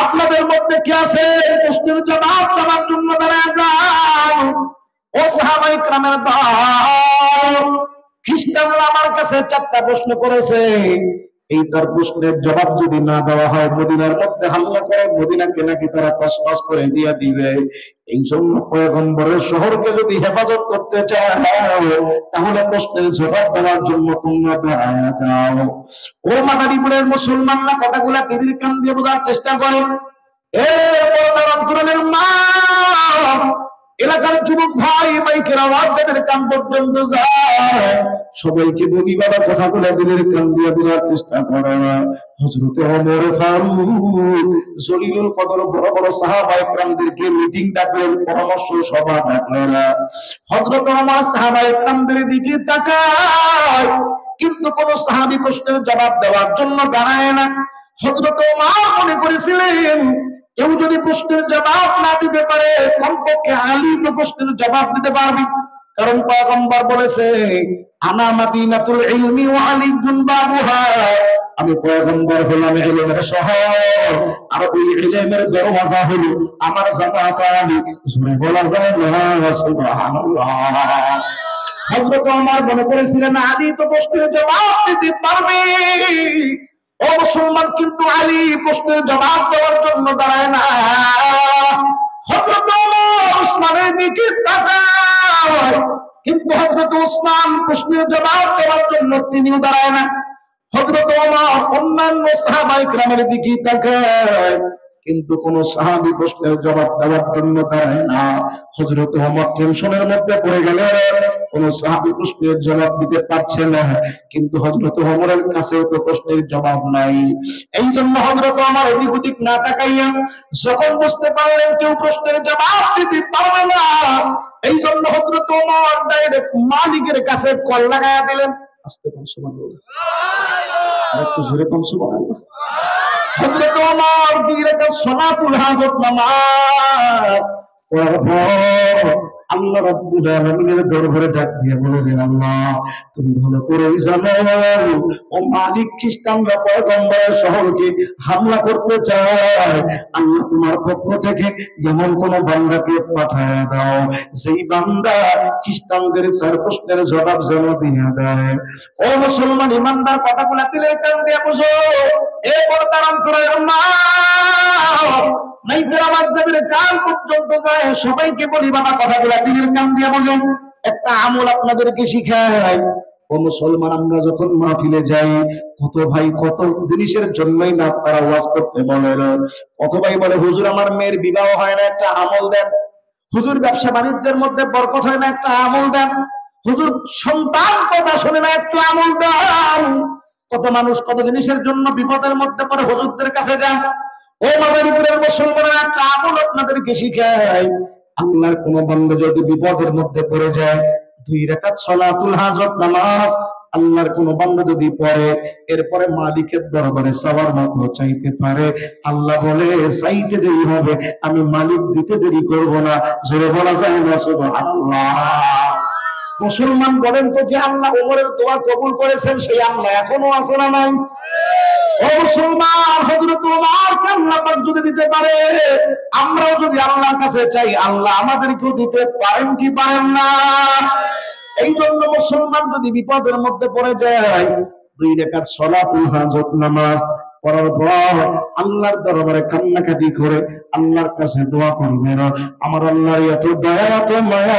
আপনাদের মধ্যে কে আছে প্রশ্নের জবাব দেওয়ার জন্য দাঁড়ায় যান। ও সাহাবায়ে কেরামের দল, খ্রিস্টানরা আমার কাছে 4টা প্রশ্ন করেছে, এই 4 প্রশ্নের জবাব যদি না দেওয়া হয় মদিনার মধ্যে হামলা করে মদিনাকে নাকি তারা তছনছ করে দিয়ে দিবে। এই জন্য পয়গম্বরের শহরকে যদি হেফাজত করতে চায় তাহলে প্রশ্নের জবাব দেওয়ার জন্য তোমরা দাঁড়ায় যাও। ও মাদারীপুরের মুসলমানরা কথাগুলা টিভির কান দিয়ে বোঝার চেষ্টা করো। পর্দার অন্তরালের মা, এলাকার যুবক ভাই, মাইকের আওয়াজ যাদের কান পর্যন্ত যায়, সবাইকে বলি বাবা কথাগুলো দিলের কান দিয়ে বোঝার চেষ্টা করো না। হযরত ওমর ফারুক জলিলুল কদর বড় বড় সাহাবায়ে কেরামদেরকে মিটিং ডাকলেন, পরামর্শ সভা ডাকলেন। হযরত ওমর সাহাবায়ে কেরামদের দিকে তাকায়, কিন্তু কোন সাহাবী প্রশ্নের জবাব দেওয়ার জন্য দাঁড়ায় না। হযরত ওমর মনে করেছিলেন, কেউ যদি প্রশ্নের জবাব না দিতে পারে কমপক্ষে আলী তো প্রশ্নের জবাব দিতে পারবে, কারণ পয়গম্বর বলেছে, আনা মাদিনাতুল ইলমি ওয়া আলীউন বাবুহা, আমি পয়গম্বর হলাম ইলমের শহর আর ওই ইলমের দরওয়াজা হলো আমার জামাত আলী। শুনে বলা যায় না সুবহানাল্লাহ। হযরত ওমর মনে করেছিলেন আলী তো প্রশ্নের জবাব দিতে পারবে। ও মুসলমান, কিন্তু আলী প্রশ্নের জবাব দেওয়ার জন্য দাঁড়ায় না। হযরত ওমর উসমানের দিকে তাকায়, কিন্তু হযরত উসমান প্রশ্নের জবাব দেওয়ার জন্য তিনিও দাঁড়ায় না। হযরত ওমর অন্যান্য সাহাবায়ে কেরামের দিকে তাকায়, কিন্তু কোন সাহাবী প্রশ্নের জবাব দেওয়ার জন্য দাঁড়ায় না। হযরত ওমর টেনশনের মধ্যে পড়ে গেলেন, কোন সাহাবী প্রশ্নের জবাব দিতে পারছে না, কিন্তু হযরত ওমরের কাছে তো প্রশ্নের জবাব নাই। এই জন্য হযরত ওমর এদিক ওদিক না তাকাইয়া যখন বুঝতে পারলেন কেউ প্রশ্নের জবাব দিতে পারবে না, এই জন্য হযরত ওমর ডাইরেক্ট মালিকের কাছে কল লাগায়া দিলেন। আস্তে করে সুবহানাল্লাহ, একটু জোরে কোন সুবহানাল্লাহ। হযরত ওমর 2 রাকাত সালাতুল হাজত নামাজ আল্লাহ রাব্বুল আলামিনের দরবারে ডাক দিয়ে বলে, আল্লাহ তুমি ভালো করেই জানো ও মালিক খ্রিস্টানরা পয়গম্বরের শহরকে হামলা করতে চায়। আল্লাহ তোমার পক্ষ থেকে এমন কোন বান্দাকে পাঠায় দাও যেই বান্দা খ্রিস্টানদের 4 প্রশ্নের জবাব যেন দিয়ে দেয়। ও মুসলমান ইমানদার, কথাগুলো দিলের কান দিয়ে বুঝো। এই পর্দার অন্তরের মা, মাইকের আওয়াজ যাদের কান পর্যন্ত যায়, সবাইকে বলি বাবা কথাগুলো দিলের কান দিয়ে বুঝুন। একটা আমল আপনাদেরকে শিখাই। ও মুসলমান, আমরা যখন মাহফিলে যাই, কত ভাই কত জিনিসের জন্যই না তারা ওয়াজ করতে বলে। কত ভাই বলে, হুজুর আমার মেয়ের বিবাহ হয় না, একটা আমল দেন। হুজুর ব্যবসা বাণিজ্যের মধ্যে বরকত হয় না, একটা আমল দেন। হুজুর সন্তান কথা শোনে না, একটা আমল দেন। কত মানুষ কত জিনিসের জন্য বিপদের মধ্যে পড়ে হুজুরদের কাছে যান। ও মাদারীপুরের মুসলমানের একটা আমল আপনাদেরকে শিখাই। আল্লাহর কোন বান্দা যদি বিপদের মধ্যে পড়ে যায়, 2 রাকাত সালাতুল হাজত নামাজ আল্লাহর কোন বান্দা যদি পড়ে, এরপরে মালিকের দরবারে সবার মতো চাইতে পারে, আল্লাহ বলে চাইতে দেরি হবে, আমি মালিক দিতে দেরি করব না। জোরে বলা যায় না সুবহানাল্লাহ। মুসলমান বলেন তো যে আল্লাহ ওমরের দোয়া কবুল করেছেন সেই আল্লাহ এখনো আছে না নাই? ও মুসলমান, হযরত ওমরকে আল্লাহ পাক যদি দিতে পারে, আমরাও যদি আল্লাহর কাছে চাই আল্লাহ আমাদেরকেও দিতে পারেন কি পারেন না? এই জন্য মুসলমান যদি বিপদের মধ্যে পড়ে যায়, 2 রাকাত সালাতুল হাজত নামাজ পড়ার পর আল্লাহর দরবারে কান্নাকাটি করে আল্লাহর কাছে দোয়া করবে না, আমার আল্লাহর এত দয়া এত মায়া,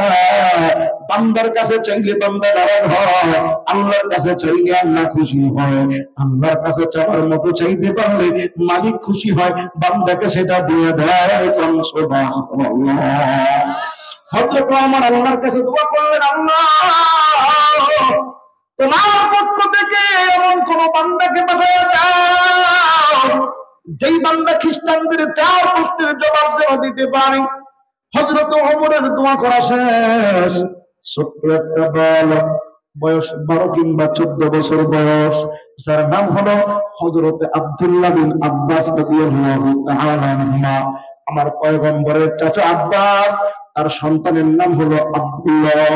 বান্দার কাছে চাইলে বান্দা নারাজ হয়, আল্লাহর কাছে চাইলে আল্লাহ খুশি হয়, আল্লাহর কাছে চাওয়ার মতো চাইতে পারলে মালিক খুশি হয়, বান্দাকে সেটা দিয়ে দেয়। সুবহানাল্লাহ। হযরত ওমর আল্লাহর কাছে দোয়া করলেন, আল্লাহ তোমার পক্ষ থেকে এমন কোন বান্দাকে পাঠায়া দাও যেই বান্দা খ্রিস্টানদের 4 প্রশ্নের জবাব যেন দিতে পারে। হযরত ওমরের দোয়া করা শেষ, ছোট্ট একটা বালক, বয়স 12 কিংবা 14 বছর বয়স, যার নাম হলো হযরত আব্দুল্লাহ বিন আব্বাস রাদিয়াল্লাহু তাআলা আনহুমা। আমার পয়গম্বরের চাচা আব্বাস, তার সন্তানের নাম হলো আব্দুল্লাহ।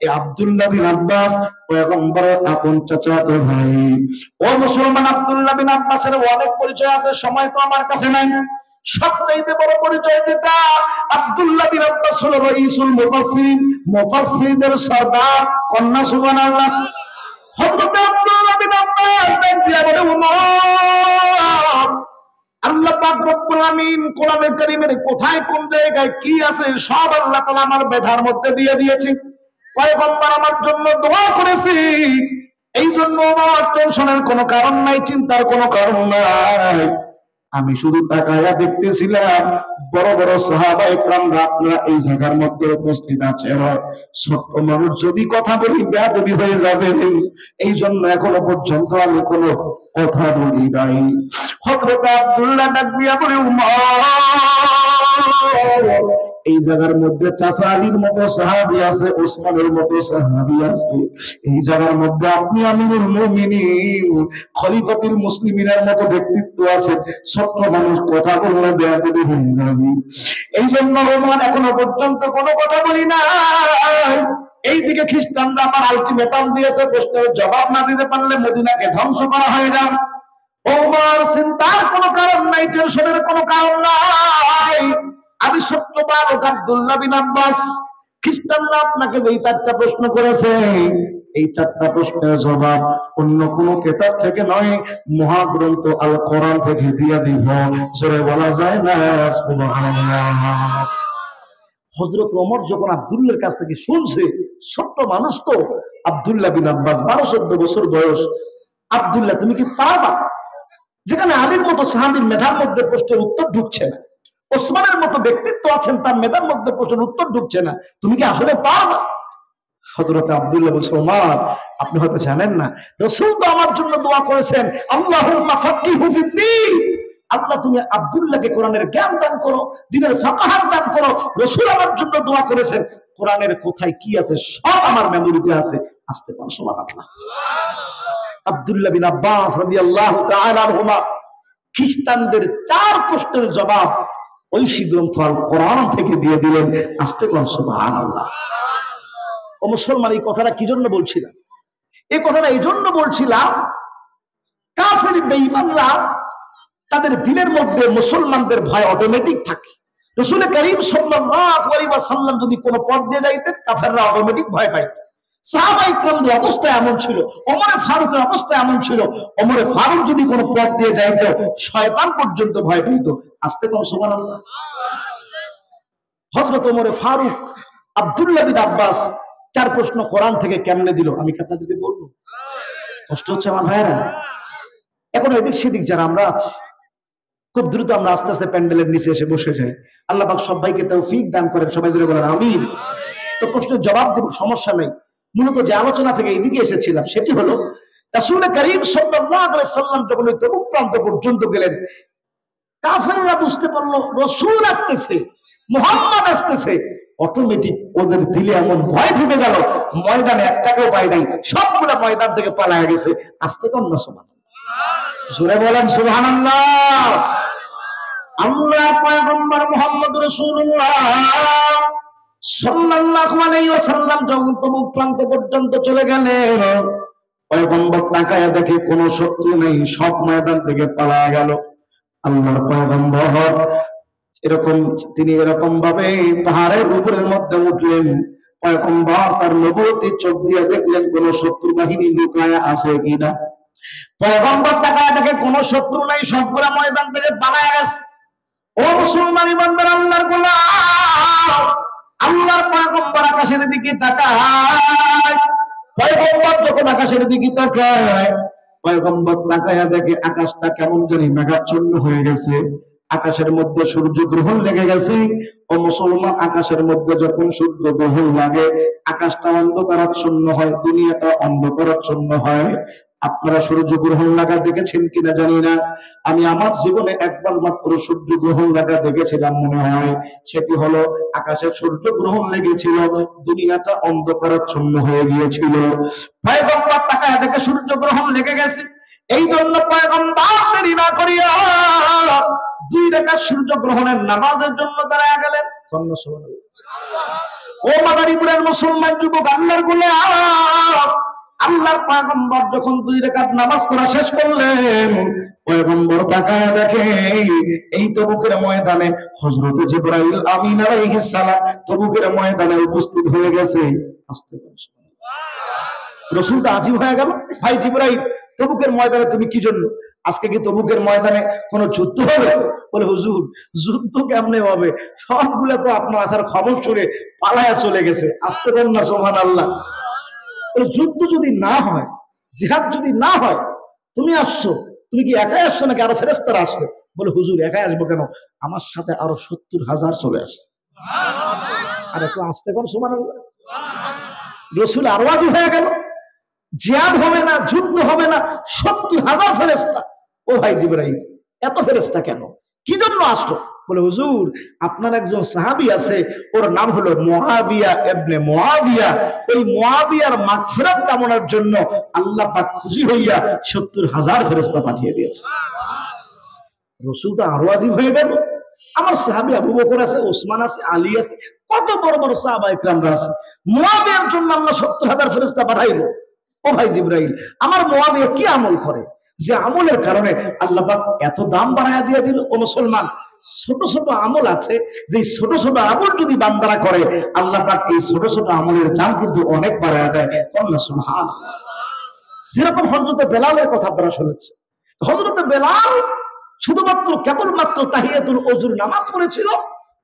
এই আব্দুল্লাহ বিন আব্বাস পয়গম্বরের আপন চাচাতো ভাই। ও মুসলমান, আব্দুল্লাহ বিন আব্বাসের অনেক পরিচয় আছে, সময় তো আমার কাছে নাই। সবচাইতে বড় পরিচয় যেটা, আব্দুল্লাহ বিন আব্বাস হলো রাইসুল মুফাসসিরিন, মুফাসসিরদের সরদার। কন্যা সুবহানাল্লাহ। হযরত আব্দুল্লাহ বিন আব্বাস ডাক দিয়া বলে, ওমর, আল্লাহ পাক রব্বুল আমিন কোরআনে কারীমের কোথায় কোন জায়গায় কি আছে সব আল্লাহ তাআলা আমার মেধার মধ্যে দিয়ে দিয়েছে। পয়গম্বর আমার জন্য দোয়া করেছে, এই জন্য আমার টেনশনের কোনো কারণ নাই, চিন্তার কোনো কারণ নাই। আমি শুধু তাকায়া দেখতেছিলাম বড় বড় সাহাবায়ে কেরামরা আপনারা এই জায়গার মধ্যে উপস্থিত আছেন, ছোট্ট মানুষ যদি কথা বলি বেয়াদবি হয়ে যাবে, এই জন্য এখনো পর্যন্ত আমি কোনো কথা বলি নাই। হযরত আব্দুল্লাহ ডাক দিয়া বলে, উমর, এই জায়গার মধ্যে চাচা আলীর মতো সাহাবী আছে, ওসমানের মতো সাহাবী আছে, এই জায়গার মধ্যে আপনি আমিরুল মুমিনিন খলিফাতুল মুসলিমিনের মতো ব্যক্তিত্ব আছে, ছোট্ট মানুষ কথা বললে বেয়াদবি হয়ে যাবে, এই জন্য ওমর এখনো পর্যন্ত কোনো কথা বলি না। এইদিকে খ্রিস্টানরা আমার আলটিমেটাম দিয়েছে, প্রশ্নের জবাব না দিতে পারলে মদিনাকে ধ্বংস করা হয়ে যাবে। ওমর চিন্তার কোনো কারণ নাই, টেনশনের কোনো কারণ নাই। আমি সত্য বালক আব্দুল্লাহ বিন আব্বাস, খ্রিস্টানরা আপনাকে যে 4টা প্রশ্ন করেছে, এই 4টা প্রশ্নের জবাব অন্য কোনো কিতাব থেকে নয়, মহাগ্রন্থ আল কোরআন থেকে দিয়ে দিব। জোরে বলা যায় না সুবহানাল্লাহ। হযরত ওমর যখন আব্দুল্লাহর কাছ থেকে শুনছে, ছোট্ট মানুষ তো আব্দুল্লাহ বিন আব্বাস, 12-14 বছর বয়স, আব্দুল্লাহ তুমি কি পারবা? যেখানে আলীর মতো সাহাবীর মেধার মধ্যে প্রশ্নের উত্তর ঢুকছে না, ওসমানের মতো ব্যক্তিত্ব আছেন তার মেধার মধ্যে প্রশ্নের উত্তর ঢুকছে না, তুমি কি আসলে পারবা? হযরত আব্দুল্লাহ বলছে, ওমর আপনি হয়তো জানেন না, রাসূল তো আমার জন্য দোয়া করেছেন, আল্লাহুম্মা ফাক্কিহু ফিদ্দীন, আল্লাহ তুমি আব্দুল্লাহকে কোরআনের জ্ঞান দান করো, দ্বীনের ফাকাহাত দান করো। রাসূল আমার জন্য দোয়া করেছেন, কোরআনের কোথায় কি আছে সব আমার মেমোরিতে আছে। আসতে পারেন সুবহানাল্লাহ। আব্দুল্লাহ বিন আব্বাস রাদিয়াল্লাহু তাআলা আনহুমা খ্রিস্টানদের 4 প্রশ্নের জবাব ঐশী গ্রন্থ আল কোরআন থেকে দিয়ে দিলেন। আসতে পারেন সুবহানাল্লাহ। ও মুসলমান, এই কথাটা কি জন্য বলছিলাম? এই কথাটা এই জন্য বলছিলাম, কাফের বেঈমানরা তাদের দিলের মধ্যে মুসলমানদের ভয় অটোমেটিক থাকে। রাসূল করিম সাল্লাল্লাহু আলাইহি ওয়াসাল্লাম যদি কোনো পথ দিয়ে যাইতেন, কাফেররা অটোমেটিক ভয় পাইত। সাহাবায়ে কেরামদের অবস্থা এমন ছিল, ওমর ফারুকের অবস্থা এমন ছিল, ওমর ফারুক যদি কোনো পথ দিয়ে যাইতো শয়তান পর্যন্ত ভয় পেত। আসতে কোন সুবহানাল্লাহ। হযরত ওমর ফারুক আব্দুল্লাহ বিন আব্বাস 4 প্রশ্ন কোরআন থেকে কেমনে দিল আমি কি আপনাদেরকে বলবো? কষ্ট হচ্ছে আমার ভাইরা? এখন এদিক সেদিক যারা আমরা আছি, খুব দ্রুত আমরা আস্তে আস্তে প্যান্ডেলের নিচে এসে বসে যাই। আল্লাহ পাক সবাইকে তৌফিক দান করেন, সবাই জোরে বলেন আমিন। তো প্রশ্নের জবাব দেব, সমস্যা নেই। মূলত যে আলোচনা থেকে এদিকে এসেছিলাম সেটি হলো, রাসূল করিম সাল্লাল্লাহু আলাইহি ওয়াসাল্লাম যখন ওই তবুক প্রান্ত পর্যন্ত গেলেন, কাফেররা বুঝতে পারলো রাসূল আসতেছে, মুহাম্মদ আসতেছে, অটোমেটিক ওদের দিলে এমন ভয় ঢুকে গেল, ময়দানে একটাকেও পায় নাই, সবগুলো ময়দান থেকে পালায় গেছে। আসতে কম না সুবহানাল্লাহ, জোরে বলেন সুবহানাল্লাহ। আল্লাহ পয়গম্বর মুহাম্মদ রাসূলুল্লাহ সাল্লাল্লাহু আলাইহি ওয়াসাল্লাম যখন তবুক প্রান্ত পর্যন্ত চলে গেলেন, পয়গম্বর তাকায়া দেখে কোনো শত্রু নেই, সব ময়দান থেকে পালায়া গেল। আল্লাহর পয়গম্বর তিনি এরকম ভাবে পাহাড়ের উপরের মধ্যে উঠলেন। পয়গম্বর তার নবুয়তের চোখ দিয়ে দেখলেন কোন শত্রু বাহিনী লুকায়া আছে কিনা। পয়গম্বর তাকায়া দেখে কোন শত্রু নাই, সবগুলা ময়দান থেকে পালায়া গেছে। ও মুসলমানি বান্দার, আল্লাহর গোলাম, আল্লাহর পয়গম্বর আকাশের দিকে তাকায়। পয়গম্বর যখন আকাশের দিকে তাকায়, পয়গম্বর তাকায়া দেখে আকাশটা কেমন জানি মেঘাচ্ছন্ন হয়ে গেছে, আকাশের মধ্যে সূর্য গ্রহণ লেগে গেছে। ও মুসলমান, আকাশের মধ্যে যখন সূর্য গ্রহণ লাগে, আকাশটা অন্ধকারাচ্ছন্ন হয়, দুনিয়াটা অন্ধকারাচ্ছন্ন হয়। আপনারা সূর্য গ্রহণ লাগা দেখেছেন কিনা জানি না, আমি আমার জীবনে একবার মাত্র সূর্য গ্রহণ লাগা দেখেছিলাম মনে হয়। সেটি হলো আকাশে সূর্য গ্রহণ লেগেছিল, দুনিয়াটা অন্ধকারাচ্ছন্ন হয়ে গিয়েছিল। পয়গম্বর তাকায় দেখে সূর্য গ্রহণ লেগে গেছে। এই জন্য পয়গম্বর দেরি না করিয়া 2 রাকাত সূর্য গ্রহণের নামাজের জন্য দাঁড়ায় গেলেন। ও মাদারীপুরের মুসলমান যুবক, আল্লাহর গোলাম, আল্লাহর পয়গম্বর যখন 2 রাকাত নামাজ পড়া শেষ করলেন, পয়গম্বর তাকায় দেখে এই তবুকের ময়দানে হযরত জিবরাইল আমিন আলাইহিস সালাম তবুকের ময়দানে উপস্থিত হয়ে গেছে। আস্তে করে রাসূল তো আজিব হয়ে গেল, ভাই জিবরাইল, তবুকের ময়দানে তুমি কি জন্য? আজকে কি তবুকের ময়দানে কোনো যুদ্ধ হবে? বলে হুজুর, যুদ্ধ কেমনে হবে? সবগুলা তো আপনার আসার খবর শুনে পালায়া চলে গেছে। আসতে পারেন না, সুবহানাল্লাহ। যুদ্ধ যদি না হয়, জিহাদ যদি না হয়, তুমি আসছো, তুমি কি একাই আসছো নাকি আরো ফেরেশতারা আসছে? বলে হুজুর, একাই আসবো কেন, আমার সাথে আরো 70,000 চলে আসছে। আর একটু আসতে পারো, সুবহানাল্লাহ। রাসূল আরো আজিব হয়ে গেল, জিহাদ হবে না, যুদ্ধ হবে না, 70,000 ফেরেশতা। ও ভাই জিবরাইল, এত ফেরেশতা কেন, কি জন্য আসলো? বলে হুজুর, আপনার একজন সাহাবী আছে, ওর নাম হলো মুআবিয়া ইবনে মুআবিয়া। ওই মুআবিয়ার মাগফিরাত কামনার জন্য আল্লাহ পাক খুশি হইয়া 70,000 ফেরেশতা পাঠিয়ে দিয়েছে। রাসূল তো আরো আজিব হয়ে গেল, আমার সাহাবী আবু বকর আছে, ওসমান আছে, আলী আছে, কত বড় বড় সাহাবা ইকরামরা আছে, মুআবিয়ার জন্য আল্লাহ 70,000 ফেরেশতা পাঠাইলো। ও ভাই জিবরাইল, আমার মুআবিয়া কি আমল করে যে আমলের কারণে আল্লাহ পাক এত দাম বাড়ায়া দিয়ে দিল? ও মুসলমান, ছোট ছোট আমল আছে, যে ছোট ছোট আমল যদি বান্দারা করে, আল্লাহ পাক এই ছোট ছোট আমলের দাম কিন্তু অনেক বাড়ায়া দেয়। আল্লাহ সুবহানাল্লাহ। যেরকম হযরত বেলালের কথা আপনারা শুনেছেন, হযরত বেলাল শুধুমাত্র কেবলমাত্র তাহিয়াতুল ওযুর নামাজ পড়েছিল,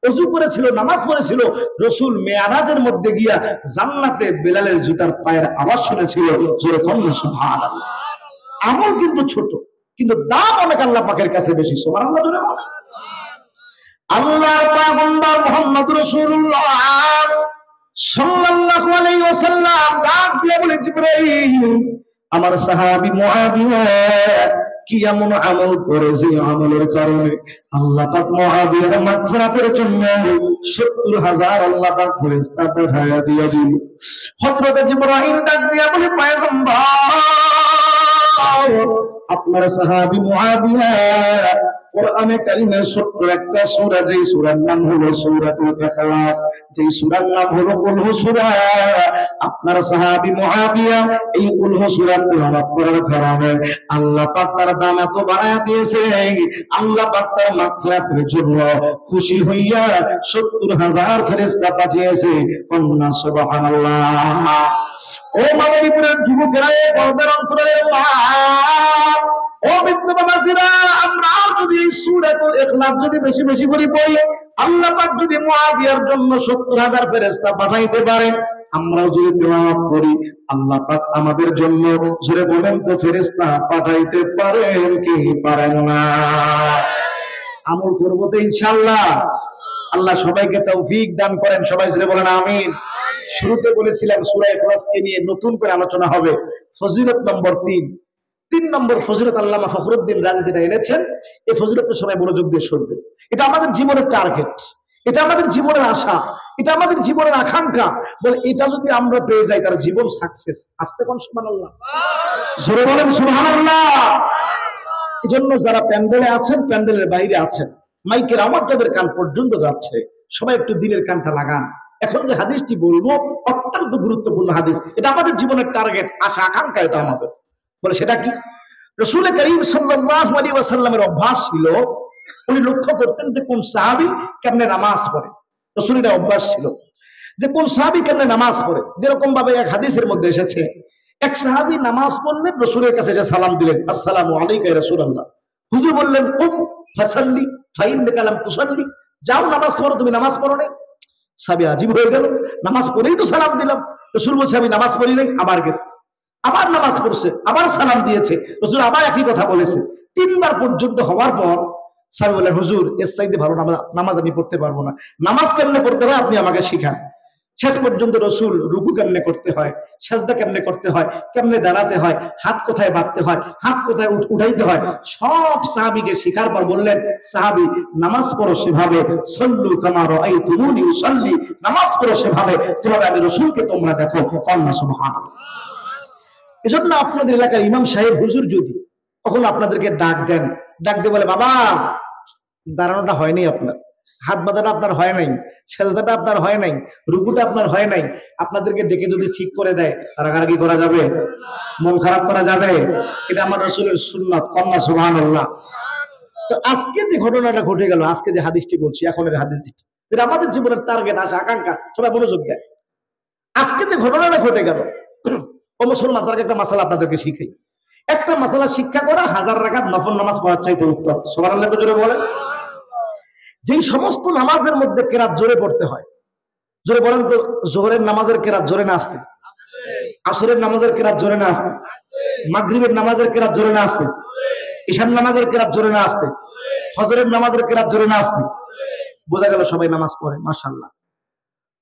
ওযু করেছিল, নামাজ পড়েছিল। রাসূল মেরাজের মধ্যে গিয়া জান্নাতে বেলালের জুতার পায়ের আওয়াজ শুনেছিল। জোরে বলুন সুবহানাল্লাহ। আমল কিন্তু ছোট, কিন্তু দাম অনেক আল্লাহ পাকের কাছে বেশি। সুবহানাল্লাহ জোরে বলেন। আল্লাহর পয়গম্বর মুহাম্মদ রাসূলুল্লাহ সাল্লাল্লাহু আলাইহি ওয়াসাল্লাম ডাক দিয়ে বলে, জিবরাইল, আমার সাহাবী মুআবিয়া কি এমন আমল করে যে আমলের কারণে আল্লাহ পাক মুআবিয়ার মাগফিরাতের জন্য 70,000 আল্লাহ পাক ফেরেশতা পাঠায়া দিয়ে দিল। হযরত জিবরাইল ডাক দিয়ে বলে, পয়গম্বর, আপনার সাহাবী মুআবিয়া কোরআনে কারিমের ছোট্ট একটা সূরা, যেই সূরার নাম হলো সূরাতুল ইখলাস, যেই সূরার নাম হলো কুল হু সূরা, আপনার সাহাবী মুআবিয়া এই কুল হু সূরা তেলাওয়াত করার কারণে আল্লাহ পাক তার দাম এত বাড়ায়া দিয়েছে। আল্লাহ পাক তার মাগফিরাতের জন্য খুশি হইয়া 70,000 ফেরেশতা পাঠিয়েছে। কন্যা সুবহানাল্লাহ। ও মাদারীপুরের যুবকেরা, পর্দার অন্তরের মা, ও বিদ্যাবাসীরা, আমরা যদি সূরাতুল ইখলাস যদি বেশি বেশি করে পড়ি, আল্লাহ পাক যদি মুআবিয়ার জন্য 70,000 ফেরেশতা পাঠাইতে পারে, আমরাও যদি তেলাওয়াত করি, আল্লাহ পাক আমাদের জন্য, জোরে বলেন তো, ফেরেশতা পাঠাইতে পারেন কি পারেন না? আমল করব তো ইনশাআল্লাহ। আল্লাহ সবাইকে তৌফিক দান করেন। সবাই জোরে বলেন আমিন। শুরুতে বলেছিলাম সূরা ইখলাসকে নিয়ে নতুন করে আলোচনা হবে। ফজিলত নম্বর 3 নম্বর ফজিলত আল্লামা ফখরুদ্দিন রাজি যেটা এনেছেন, এই ফজিলতটা সবাই মনোযোগ দিয়ে শুনবেন। এটা আমাদের জীবনের টার্গেট, এটা আমাদের জীবনের আশা, এটা আমাদের জীবনের আকাঙ্ক্ষা। বলে এটা যদি আমরা পেয়ে যাই, তার জীবন সাকসেস। আসতে কোন সুবহানাল্লাহ, জোরে বলেন সুবহানাল্লাহ। এজন্য যারা প্যান্ডেলে আছেন, প্যান্ডেলের বাইরে আছেন, মাইকের আওয়াজ যাদের কান পর্যন্ত যাচ্ছে, সবাই একটু দিলের কানটা লাগান। এখন যে হাদিসটি বলবো অত্যন্ত গুরুত্বপূর্ণ হাদিস, এটা আমাদের জীবনের টার্গেট, আশা আকাঙ্ক্ষা এটা আমাদের। বলে সেটা কি? রাসূল করিম সাল্লাল্লাহু আলাইহি ওয়াসাল্লামের অভ্যাস ছিল, উনি লক্ষ্য করতেন যে কোন সাহাবী কেমনে নামাজ পড়ে। রাসূলের অভ্যাস ছিল যে কোন সাহাবী কেমনে নামাজ পড়ে। যেরকম ভাবে এক হাদিসের মধ্যে এসেছে, এক সাহাবী নামাজ পড়লেন, রাসূলের কাছে যে সালাম দিলেন, আসসালামু আলাইকা ইয়া রাসূলুল্লাহ। হুজুর বললেন কুম ফাসাল্লি ফাইন্নাকা লাম তুসাল্লি, যাও নামাজ পড়ো, তুমি নামাজ পড়ো নাই। সাহাবী আজীব হয়ে গেল, নামাজ পড়েই তো সালাম দিলাম। রাসূল বলছে আমি নামাজ পড়ি নাই, আবার গেছে, আবার নামাজ পড়ছে, আবার সালাম দিয়েছে, রাসূল আবার একই কথা বলেছে। তিনবার পর্যন্ত হওয়ার পর সাহাবী বললেন হুজুর এর চাইতে ভালো নামাজ আমি পড়তে পারবো না, নামাজ কেমনে পড়তে হয় আপনি আমাকে শিখান। শেষ পর্যন্ত রাসূল রুকু কেমনে করতে হয়, সাজদা কেমনে করতে হয়, কেমনে দাঁড়াতে হয়, হাত কোথায় বাঁধতে হয়, হাত কোথায় উঠাইতে হয়, সব সাহাবীকে শিখার পর বললেন সাহাবী নামাজ পড়ো সেভাবে, সল্লু কামা রাআইতুমুনি উসাল্লি, নামাজ পড়ো সেভাবে যেভাবে আমি রাসূলকে তোমরা দেখো। আল্লাহ সুবহানাল্লাহ। এজন্য আপনাদের এলাকার ইমাম সাহেব হুজুর যদি কখন আপনাদেরকে ডাক দেন, ডাক দিয়ে বলে বাবা দাঁড়ানোটা হয়নি আপনার, হাত বাঁধাটা আপনার হয় নাই, সেজদাটা আপনার হয় নাই, রুকুটা আপনার হয় নাই, আপনাদেরকে ডেকে যদি ঠিক করে দেয় রাগারাগি করা যাবে? মন খারাপ করা যাবে? এটা আমার রাসূলের সুন্নাত। কন্যা সুবহানাল্লাহ। তো আজকে যে ঘটনাটা ঘটে গেল, আজকে যে হাদিসটি বলছি, এখনের হাদিসটি যেটা আমাদের জীবনের টার্গেট, আশা আকাঙ্ক্ষা, সবাই মনোযোগ দেয়। আজকে যে ঘটনাটা ঘটে গেল, ও মুসলমান, তার একটা মাসালা আপনাদেরকে শিখাই। একটা মাসালা শিক্ষা করা 1000 রাকাত নফল নামাজ পড়ার চাইতে উত্তম। সুবহানাল্লাহ জোরে বলেন। যেই সমস্ত নামাজের মধ্যে কেরাত জোরে পড়তে হয়, জোরে বলেন তো, জোহরের নামাজের কেরাত জোরে না আসতে, আসরের নামাজের কেরাত জোরে না আসতে, মাগরিবের নামাজের কেরাত জোরে না আসতে, ঈশার নামাজের কেরাত জোরে না আসতে, ফজরের নামাজের কেরাত জোরে না আসতে। বোঝা গেল সবাই নামাজ পড়ে, মাশাআল্লাহ।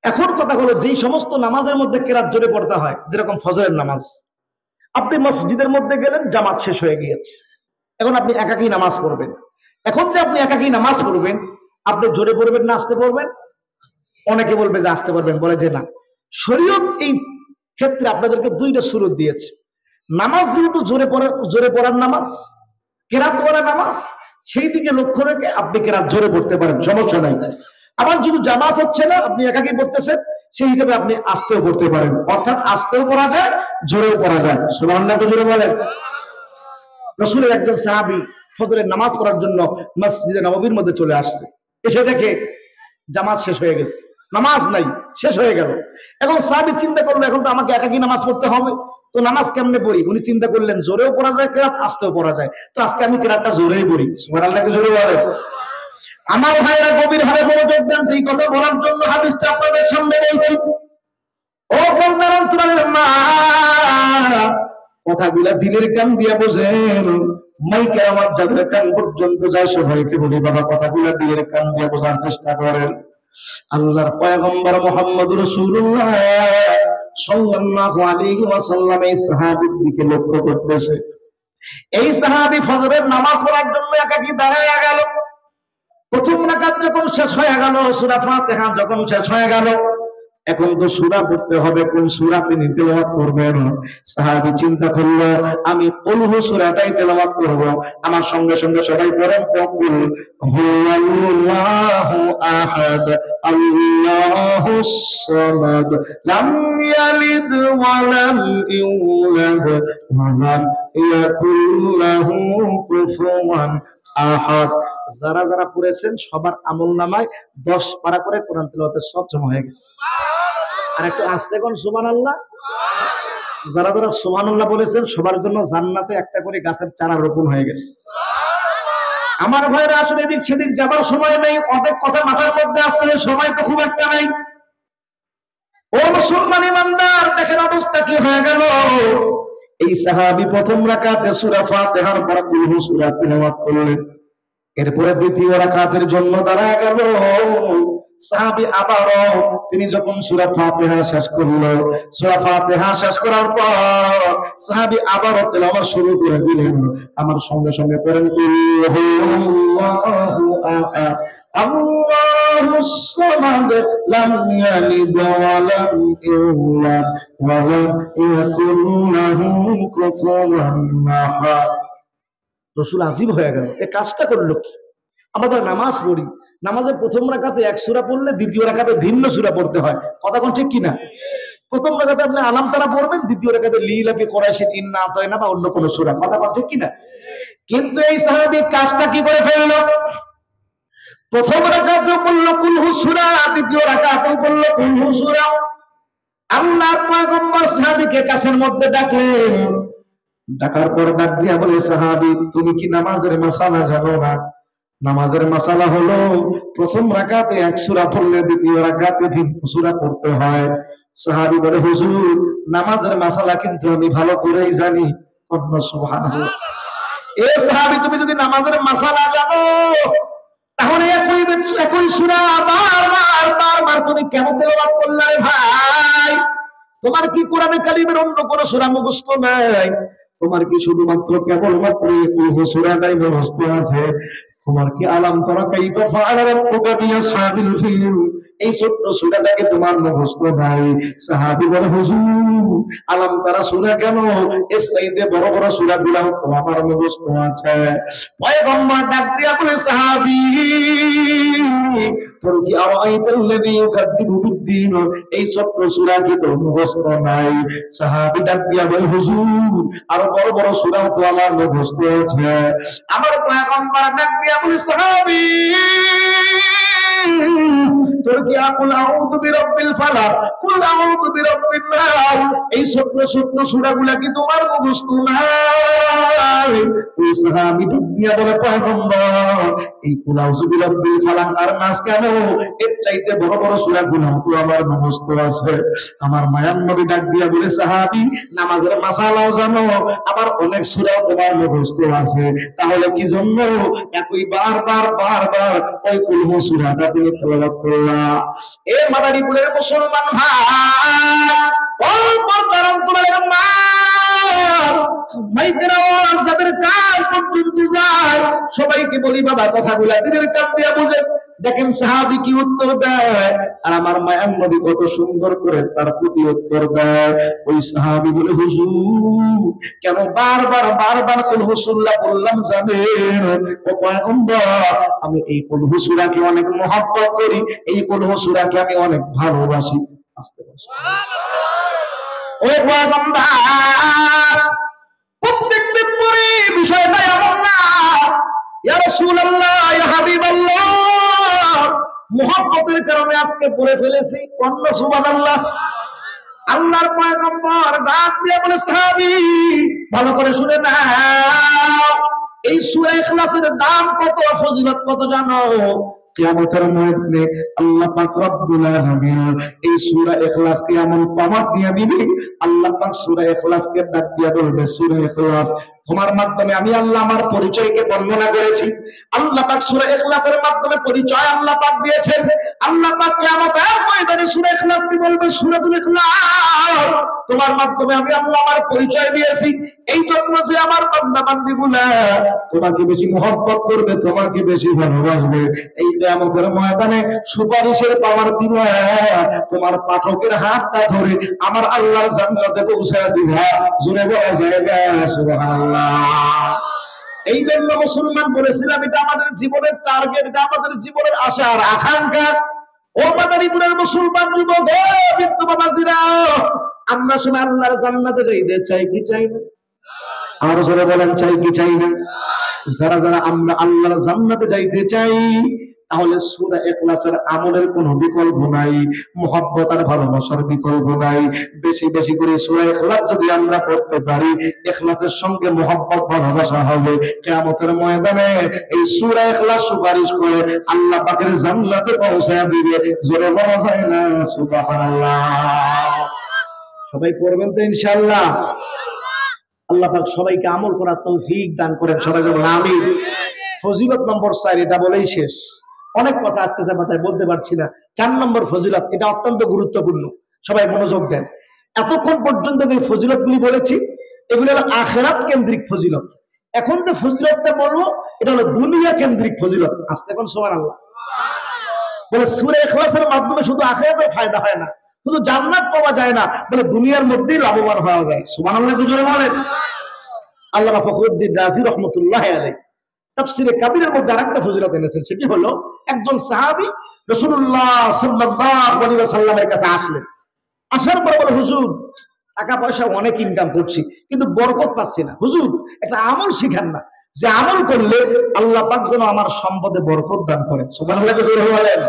এখন কথা হলো, যেই সমস্ত নামাজের মধ্যে কেরাত জোরে পড়তে হয়, যেরকম ফজরের নামাজ, আপনি মসজিদের মধ্যে গেলেন, জামাত শেষ হয়ে গিয়েছে, এখন আপনি একাকী নামাজ পড়বেন। এখন যে আপনি একাকী নামাজ পড়বেন, আপনি জোরে পড়বেন না আস্তে পড়বেন? অনেকে বলবে যে আস্তে পড়বেন, বলে যে না, শরীয়ত এই ক্ষেত্রে আপনাদেরকে দুইটা সুরত দিয়েছে। নামাজ যেহেতু জোরে পড়ার নামাজ, কেরাত পড়া নামাজ, সেই দিকে লক্ষ্য রেখে আপনি কেরাত জোরে পড়তে পারেন, সমস্যা নাই। আবার যদি জামাত হচ্ছে না, আপনি একাকী পড়তেছেন, সেই হিসেবে আপনি আস্তেও পড়তে পারেন, অর্থাৎ আস্তেও পড়া যায়, জোরেও পড়া যায়। সুবহানাল্লাহ জোরে বলেন। রাসূলের একজন সাহাবী ফজরের নামাজ পড়ার জন্য মসজিদে নববীর মধ্যে চলে আসছে, এসে দেখে জামাত শেষ হয়ে গেছে, নামাজ নাই, শেষ হয়ে গেল। এখন সাহাবী চিন্তা করলো এখন তো আমাকে একাকী নামাজ পড়তে হবে, তো নামাজ কেমনে পড়ি? উনি চিন্তা করলেন জোরেও পড়া যায় কেরাত, আস্তেও পড়া যায়, তো আজকে আমি কেরাতটা জোরেই পড়ি। সুবহানাল্লাহ জোরে বলেন। আমার ভাইরা গভীরভাবে মনোযোগ দেন, এই কথা বলার জন্য হাদিসটা আপনাদের সামনে বলছি। ও কন্যার মা, কথাগুলা দিলের কান দিয়ে বোঝেন, মাইকে আমার যাদের কান পর্যন্ত যায় সবাইকে বলি বাবা কথাগুলা দিলের কান দিয়ে বোঝার চেষ্টা করেন। আল্লাহর পয়গম্বর মুহাম্মদুর রাসূলুল্লাহ সাল্লাল্লাহু আলাইহি ওয়াসাল্লাম এই সাহাবীর দিকে লক্ষ্য করতেছে। এই সাহাবী ফজরের নামাজ পড়ার জন্য একাকী দাঁড়ায়া গেল। প্রথম রাকাত যখন শেষ হয়ে গেল, সূরা ফাতিহা যখন শেষ হয়ে গেল, এখন তো সূরা পড়তে হবে, কোন সূরা তিনি তেলাওয়াত করবেন? সাহাবী চিন্তা করলো আমি কুল হু সূরাটাই তেলাওয়াত করব। আমার সঙ্গে সঙ্গে সবাই পড়েন তো, কুল হুয়াল্লাহু আহাদ আল্লাহুস সামাদ লাম ইয়ালিদ ওয়া লাম ইউলাদ ওয়া লাম ইয়াকুল লাহু কুফুয়ান আহাদ। যারা যারা পড়েছেন সবার আমলনামায় 10 পারা করে কোরআন তেলাওয়াতের সব জমা হয়ে গেছে। আর একটু আস্তে কোন সুবহানাল্লাহ। যারা যারা সুবহানাল্লাহ বলেছেন সবার জন্য জান্নাতে একটা করে গাছের চারা রোপণ হয়ে গেছে। আমার ভাইরা আসলে এদিক সেদিক যাবার সময় নেই, অনেক কথা মাথার মধ্যে আসতে সময় তো খুব একটা নাই। ও মুসলমান ইমানদার, দেখেন অবস্থা কি হয়ে গেল। এই সাহাবী প্রথম রাকাতে সূরা ফাতিহার পর কুল হু সূরা তেলাওয়াত করলেন, এরপরে দ্বিতীয় রাকাতের জন্য দাঁড়ায় গেল। সাহাবী আবারও তিনি যখন সূরা ফাতিহা শেষ করলো, সূরা ফাতিহা শেষ করার পর সাহাবী আবারও তেলাওয়াত শুরু করে দিলেন। আমার সঙ্গে সঙ্গে পড়েন আল্লাহু আহাদ আল্লাহুস সামাদ লাম ইয়ালিদ ওয়া লাম ইউলাদ ওয়া লাম ইয়াকুল লাহু কুফুয়ান আহাদ। রাসূল আযীব হয়ে গেল, এই কাজটা করলো কি? আমরা তো নামাজ পড়ি, নামাজের প্রথম রাকাতে এক সূরা পড়লে দ্বিতীয় রাকাতে ভিন্ন সূরা পড়তে হয়, কথা কোন ঠিক কিনা? প্রথম রাকাতে আপনি আলাম তারা পড়বেন, দ্বিতীয় রাকাতে লিলাফি কুরাইশিন ইন্না আতাইনা বা অন্য কোন সূরা, কথা কোন ঠিক কিনা? কিন্তু এই সাহাবী কাজটা কি করে ফেললো? প্রথম রাকাতে পড়ল কুল হু সূরা, দ্বিতীয় রাকাতে পড়ল কুল হু সূরা। আল্লাহর পয়গম্বর সাহাবীকে কাছের মধ্যে ডাকলেন, ডাকার পর ডাক দিয়া বলে, সাহাবী তুমি কি নামাজের মাসালা জানো না? নামাজের মাসালা হলো প্রথম রাকাতে এক সূরা পড়লে দ্বিতীয় রাকাতে ভিন্ন সূরা পড়তে হয়। সাহাবী বলে, হুজুর নামাজের মাসালা কিন্তু আমি ভালো করেই জানি। সুবহানাল্লাহ। এ সাহাবী তুমি যদি নামাজের মাসালা জানো তাহলে একই সূরা বারবার তুমি কেমন তেলাওয়াত করলে রে ভাই? তোমার কি কোরআনে কারিমের অন্য কোন সূরা মুখস্থ নাই? তোমার কি শুধুমাত্র কেবলমাত্র এই সূরাটাই মুখস্থ আছে? তোমার কি আলাম তারা কাইফা ফাআলা রাব্বুকা বিআসহাবিল ফিল এই ছোট্ট সূরাটাকে তোমার মুখস্থ নাই? সাহাবী বলে, হুজুর আলাম তারা সূরা কেন, এর চাইতে বড় বড় সূরাগুলো তো আমার মুখস্থ আছে। পয়গম্বর ডাক দিয়া বলে, সাহাবী তোর কি আরাইতাল্লাযী ইউকাদ্দিবু বিদ্দীন এই ছোট্ট সূরা কি তোর মুখস্থ নাই? সাহাবী ডাক দিয়া বলে, হুজুর আরো বড় বড় সূরা তো আমার মুখস্থ আছে। আমার পয়গম্বর ডাক দিয়া বলে, সাহাবী তোর কি কুল আউযু বিরাব্বিল ফালাক, কুল আউযু বিরাব্বিন নাস এই ছোট্ট ছোট্ট সূরাগুলা কি তোমার মুখস্থ নাই? ওই সাহাবী ডাক দিয়া বলে, পয়গম্বর এই কুল আউযু বিরাব্বিল ফালাক আর নাস কেন, এর চাইতে বড় বড় সূরাগুলো তো আমার মুখস্থ আছে। আমার মায়ার নবী ডাক দিয়া বলে, সাহাবী নামাজের মাসালাও জানো, আবার অনেক সূরাও তোমার মুখস্থ আছে, তাহলে কি জন্য একই বারবার ওই কুল হু সূরাটা তুমি তেলাওয়াত করলা? এ মাদারীপুরের মুসলমান ভাই, ও পর্দার অন্তরালের মা, মাইকের আওয়াজ যাদের কান পর্যন্ত যায় সবাইকে বলি বাবা কথাগুলা দিনের কান দিয়া বুঝে। দেখেন সাহাবী কি উত্তর দেয়, আর আমার মায়ার নবী কত সুন্দর করে তার প্রতি উত্তর দেয়। ওই সাহাবী বলে, হুজুর কেন বারবার কুল হু সূরা বললাম জানেন? ও পয়গম্বর আমি এই কুল হু সূরাকে অনেক মহব্বত করি, এই কুল হু সূরাকে আমি অনেক ভালোবাসি। আস্তে আস্তে ও পয়গম্বর প্রত্যেকদিন পরে বিষয়টা এমন না, ইয়া রাসূলুল্লাহ ইয়া হাবিবাল্লাহ মুহাব্বতের কারণে আজকে পড়ে ফেলেছি। কন্যা সুবহানাল্লাহ। আল্লাহর পয়গম্বর ডাক দিয়ে বলে, সাহাবী ভালো করে শুনে নাও, এই সূরা ইখলাসের দাম কত, ফজিলত কত জানো? কিয়ামতের ময়দানে আল্লাহ পাক রব্বুল আলামিন এই সূরা ইখলাসকে এমন পাওয়ার দিয়ে দিবে, আল্লাহ পাক সূরা ইখলাসকে ডাক দিয়ে বলবে, সূরা ইখলাস তোমার মাধ্যমে আমি আল্লাহ আমার পরিচয়কে বর্ণনা করেছি। আল্লাহ পাক সূরা ইখলাসের মাধ্যমে পরিচয় আল্লাহ পাক দিয়েছেন। আল্লাহ পাক কিয়ামতের ময়দানে সূরা ইখলাসকে বলবে, সূরাতুল ইখলাস তোমার মাধ্যমে আমি আল্লাহ আমার পরিচয় দিয়েছি, এই জন্য যে আমার বান্দা বান্দীগুলা তোমাকে বেশি মহব্বত করবে, তোমাকে বেশি ভালোবাসবে। এই কিয়ামতের ময়দানে সুপারিশের পাওয়ার দিবা, তোমার পাঠকের হাতটা ধরে আমার আল্লাহর জান্নাতে পৌঁছায় দিবা। জোরে বলা যায়গা সুবহানাল্লাহ। এই জন্য মুসলমান বলেছিলাম এটা আমাদের জীবনের টার্গেট, এটা আমাদের জীবনের আশা আর আকাঙ্ক্ষা। ও মাদারীপুরের মুসলমান যুবক, ও বৃদ্ধ বাবাজিরা, আমরা সবাই আল্লাহর জান্নাতে যাইতে চাই কি চাই না? আর জোরে বলেন চাই কি চাই না? যারা যারা আমরা আল্লাহর জান্নাতে যাইতে চাই তাহলে সূরা ইখলাসের আমলের কোনো বিকল্প নাই, মুহাব্বত আর ভালোবাসার বিকল্প নাই। বেশি বেশি করে সূরা ইখলাস যদি আমরা পড়তে পারি, ইখলাসের সঙ্গে মুহাব্বত ভালোবাসা হবে, কিয়ামতের ময়দানে এই সূরা ইখলাস সুপারিশ করে আল্লাহ পাকের জান্নাতে পৌঁছায় দিবে। জোরে বলা যায় না সুবহানাল্লাহ? সবাই পড়বেন তো ইনশাআল্লাহ? আল্লাহ পাক সবাইকে আমল করার তৌফিক দান করেন, সবাই বলেন আমিন। ফজিলত নম্বর 4, এটা বলেই শেষ, অনেক কথা আসতেছে মাথায় বলতে পারছি না। 4 নম্বর ফজিলত, এটা অত্যন্ত গুরুত্বপূর্ণ, সবাই মনোযোগ দেন। এতক্ষণ পর্যন্ত যে ফজিলতগুলি বলেছি এগুলো হলো আখিরাত কেন্দ্রিক ফজিলত। এখন যে ফজিলতটা বলবো এটা হলো দুনিয়া কেন্দ্রিক ফজিলত। আস্তে কোন সুবহানাল্লাহ বলে, সূরা ইখলাসের মাধ্যমে শুধু আখিরাতের ফায়দা হয় না, শুধু জান্নাত পাওয়া যায় না, বলে দুনিয়ার মধ্যেই লাভবান হওয়া যায়। সুবহানাল্লাহ জোরে বলেন। আল্লামা ফখরুদ্দীন রাজি রহমাতুল্লাহি আলাইহি তাফসিরে কাবীরের মধ্যে আরেকটা ফজিলত এনেছেন, সেটি হলো একজন সাহাবী রাসূলুল্লাহ সাল্লাল্লাহু আলাইহি ওয়াসাল্লামের কাছে আসলেন। আসার পর বলে, হুজুর টাকা পয়সা অনেক ইনকাম করছি কিন্তু বরকত পাচ্ছি না, হুজুর একটা আমল শিখান না, যে আমল করলে আল্লাহ পাক যেন আমার সম্পদে বরকত দান করেন। সুবহানাল্লাহ বলেন।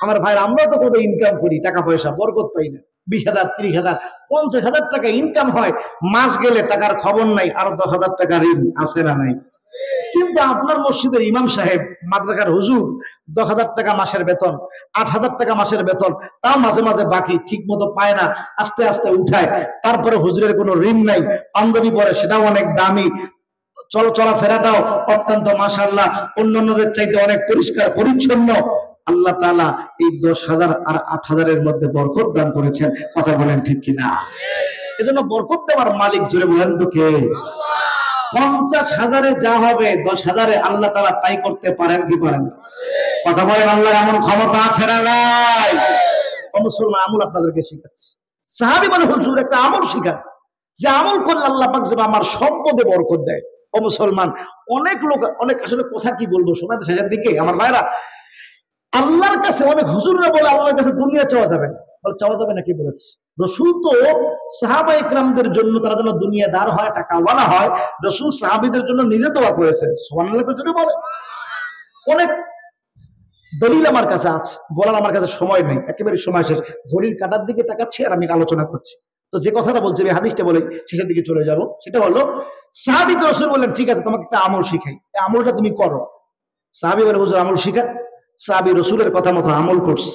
আমার ভাই, আমরা তো কত ইনকাম করি, টাকা পয়সা বরকত পাই না। 20,000, 30,000, 50,000 টাকা ইনকাম হয়, মাস গেলে টাকার খবর নাই, আর 10,000 টাকা ঋণ আছে না নাই। কিন্তু আপনার মসজিদের ইমাম সাহেব, মাদ্রাসার হুজুর 10,000 টাকা মাসের বেতন, 8,000 টাকা মাসের বেতন, তাও মাঝে মাঝে বাকি ঠিক মতো পায় না, আস্তে আস্তে উঠায়। তারপরে হুজুরের কোনো ঋণ নাই, পাঞ্জাবি পরে সেটাও অনেক দামি, চলাফেরাটাও অত্যন্ত মাশাআল্লাহ অন্যান্যদের চাইতে অনেক পরিষ্কার পরিচ্ছন্ন। আল্লাহ তাআলা এই 10,000 আর 8,000-এর মধ্যে বরকত দান করেছেন। কথা বলেন ঠিক কিনা? এজন্য বরকত দেওয়ার মালিক জোরে বলেন তো কে? 50,000-এ যা হবে 10,000-এ আল্লাহ তাআলা তাই করতে পারেন কি পারেন? কথা বলেন, আল্লাহর এমন ক্ষমতা আছে না নাই? মুসলমান, আমল আপনাদেরকে শিখাচ্ছি। সাহাবী বলে, হুজুর একটা আমল শিখান, যে আমল করলে আল্লাহ পাক যেন আমার সম্পদে বরকত দেয়। ও মুসলমান, অনেক লোক অনেক আসলে কথা কি বলবো, সময় তো শেষের দিকে। আমার ভাইরা, আল্লাহর কাছে অনেক হুজুররা বলে আল্লাহর কাছে দুনিয়া চাওয়া যাবে না। বলে চাওয়া যাবে না, কি বলেছে? রাসূল তো সাহাবা ইকরামদের জন্য তারা যেন দুনিয়াদার হয়, টাকাওয়ালা হয়, রাসূল সাহাবীদের জন্য নিজে দোয়া করেছেন। সুবহানাল্লাহ বলে। অনেক দলিল আমার কাছে আছে, বলার আমার কাছে সময় নেই, একেবারে সময় শেষ। ঘড়ির কাঁটার দিকে তাকাচ্ছি আর আমি আলোচনা করছি। তো যে কথাটা বলছি, আমি হাদিসটা বলে শেষের দিকে চলে যাব। সেটা হলো, সাহাবীকে রাসূল বললেন, ঠিক আছে তোমাকে একটা আমল শিখাই, এই আমলটা তুমি করো। সাহাবী বলে, হুজুর আমল শিখান। সাহাবী রাসূলের কথা মতো আমল করছে।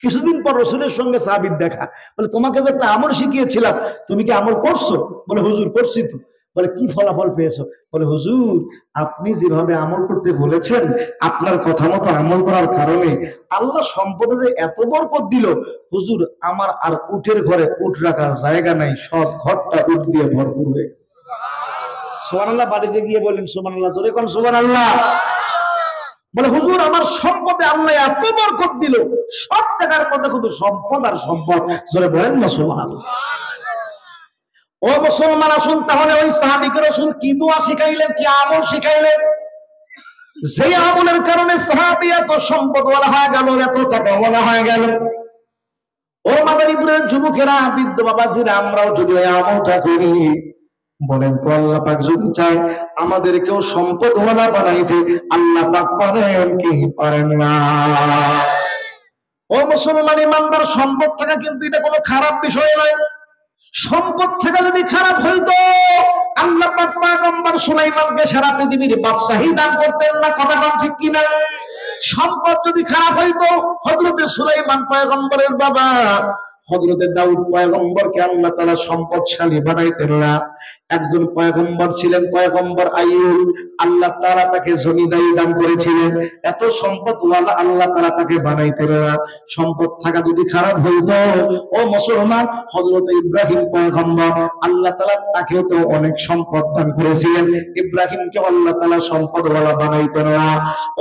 কিছুদিন পর রাসূলের সঙ্গে সাহাবীর দেখা। বলে, তোমাকে যে একটা আমল শিখিয়েছিলাম, তুমি কি আমল করছো? বলে, হুজুর করছি তো। বলে, কি ফলাফল পেয়েছো? বলে, হুজুর আপনি যেভাবে আমল করতে বলেছেন, আপনার কথা মতো আমল করার কারণে আল্লাহ সম্পদে যে এত বরকত দিল, হুজুর আমার আর উটের ঘরে উট রাখার জায়গা নাই, সব ঘরটা উট দিয়ে ভরপুর হয়ে গেছে। সুবহানাল্লাহ। বাড়িতে গিয়ে বলেন সুবহানাল্লাহ, জোরে কোন সুবহানাল্লাহ। বলে, হুজুর আমার সম্পদে আল্লাহ এত বরকত দিল, সব জায়গার মধ্যে শুধু সম্পদ আর সম্পদ। জোরে বলেন না সুবহানাল্লাহ। ও মুসলমান, আসুন তাহলে ওই সাহাবীকে রাসূল কি দোয়া শিখাইলেন, কি আমল শিখাইলেন, যে আমলের কারণে সাহাবী এত সম্পদওয়ালা হয়ে গেল, এত টাকাওয়ালা হয়ে গেল। ও মাদারীপুরের যুবকেরা, বৃদ্ধ বাবাজিরা, আমরাও যদি ওই আমলটা করি, বলেন তো আল্লাহ পাক যদি চায় আমাদেরকেও সম্পদওয়ালা বানাইতে, আল্লাহ পাক পারেন কি পারেন না? ও মুসলমান ইমানদার, সম্পদ থাকা কিন্তু এটা কোনো খারাপ বিষয় নয়। সম্পদ থাকা যদি খারাপ হইতো, আল্লাহ পাক পয়গম্বর সুলাইমানকে সারা পৃথিবীর বাদশাহী দান করতেন না। কথা ঠিক কিনা? সম্পদ যদি খারাপ হইতো, হযরতে সুলাইমান পয়গম্বরের বাবা হযরতে দাউদ পয়গম্বরকে আল্লাহ তাআলা সম্পদশালী বানাইতেন না। একজন পয়গম্বর ছিলেন, পয়গম্বর আইয়ুব, আল্লাহ তাআলা তাকে জমিদারি দান করেছিলেন। এত সম্পদওয়ালা আল্লাহ তাআলা তাকে বানাইতেন না। সম্পদ থাকা যদি খারাপ হইতো, ও মুসলমান, হযরত ইব্রাহিম পয়গম্বর, আল্লাহ তাআলা তাকেও তো অনেক সম্পদ দান করেছিলেন। ইব্রাহিমকে আল্লাহ তাআলা সম্পদওয়ালা বানাইতেন না।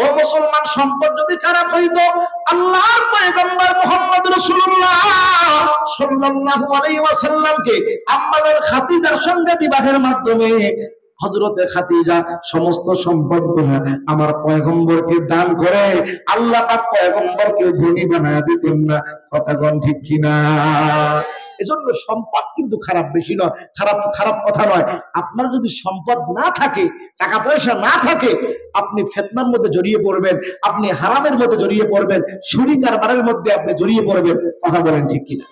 ও মুসলমান, সম্পদ যদি খারাপ হইতো, আল্লাহর পয়গম্বর মুহাম্মদ রাসূলুল্লাহ সাল্লাল্লাহু আলাইহি ওয়াসাল্লামকে আম্মাজান খাদিজার সঙ্গে বিবাহের মাধ্যমে হযরতে খাদিজা সমস্ত সম্পদগুলো আমার পয়গম্বরকে দান করে আল্লাহ পাক পয়গম্বরকে ধনী বানায় দিতেন না। কথা কোন ঠিক কিনা? এজন্য সম্পদ কিন্তু খারাপ বেশি নয়, খারাপ কথা নয়। আপনার যদি সম্পদ না থাকে, টাকা পয়সা না থাকে, আপনি ফিতনার মধ্যে জড়িয়ে পড়বেন, আপনি হারামের মধ্যে জড়িয়ে পড়বেন, চুরি কারবারের মধ্যে আপনি জড়িয়ে পড়বেন। কথা বলেন ঠিক কিনা?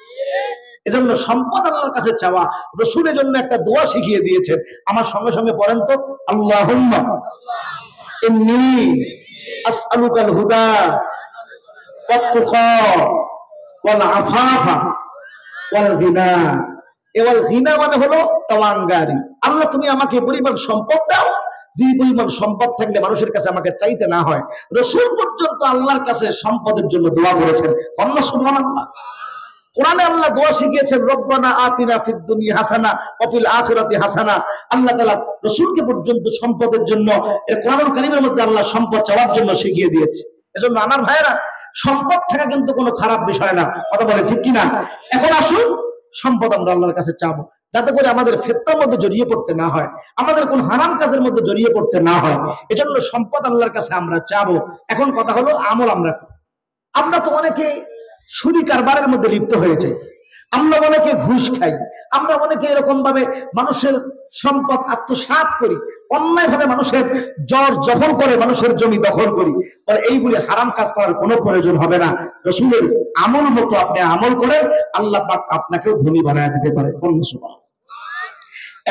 এজন্য সম্পদ আল্লাহর কাছে চাওয়া, রাসূলের জন্য একটা দোয়া শিখিয়ে দিয়েছেন। আমার সঙ্গে সঙ্গে পড়েন তো, আল্লাহুম্মা ইন্নী আসআলুকাল হুদা ওয়াত তুকা ওয়াল আফাফা ওয়াল গিনা। ওয়াল গিনা মানে হলো তাওয়াঙ্গারি। আল্লাহ তুমি আমাকে পরিমাণ সম্পদ দাও, যে পরিমাণ সম্পদ থাকলে মানুষের কাছে আমাকে চাইতে না হয়। রাসূল পর্যন্ত আল্লাহর কাছে সম্পদের জন্য দোয়া করেছেন। আল্লাহ সুবহানাল্লাহ। কোরআনে আল্লাহ দোয়া শিখিয়েছেন, রব্বানা আতিনা ফিদ দুনিয়া হাসানা ওয়া ফিল আখিরাতি হাসানা। আল্লাহ তাআলা রাসূলকে পর্যন্ত সম্পদের জন্য এই কোরআনুল কারীমের মধ্যে আল্লাহ সম্পদ চাওয়ার জন্য শিখিয়ে দিয়েছে। এজন্য আমার ভাইয়েরা, সম্পদ থাকা কিন্তু কোনো খারাপ বিষয় না। কথা বলে ঠিক কিনা? এখন আসুন, সম্পদ আমরা আল্লাহর কাছে চাবো। যাতে করে আমাদের ফিতনার মধ্যে জড়িয়ে পড়তে না হয়, আমাদের কোন হারাম কাজের মধ্যে জড়িয়ে পড়তে না হয়। এজন্য সম্পদ আল্লাহর কাছে আমরা চাবো। এখন কথা হলো আমল আমরা তো অনেকে সুদি কারবারের মধ্যে লিপ্ত হয়ে যাই, আমরা অনেকে ঘুষ খাই, আমরা অনেকে এরকম ভাবে মানুষের সম্পদ আত্মসাৎ করি, অন্যায় ভাবে মানুষের জবর করে মানুষের জমি দখল করি। এইগুলি হারাম কাজ করার কোনো প্রয়োজন হবে না। রাসূলের আমল মতো আপনি আমল করে আল্লাহ পাক আপনাকেও ধনী বানায় দিতে পারে।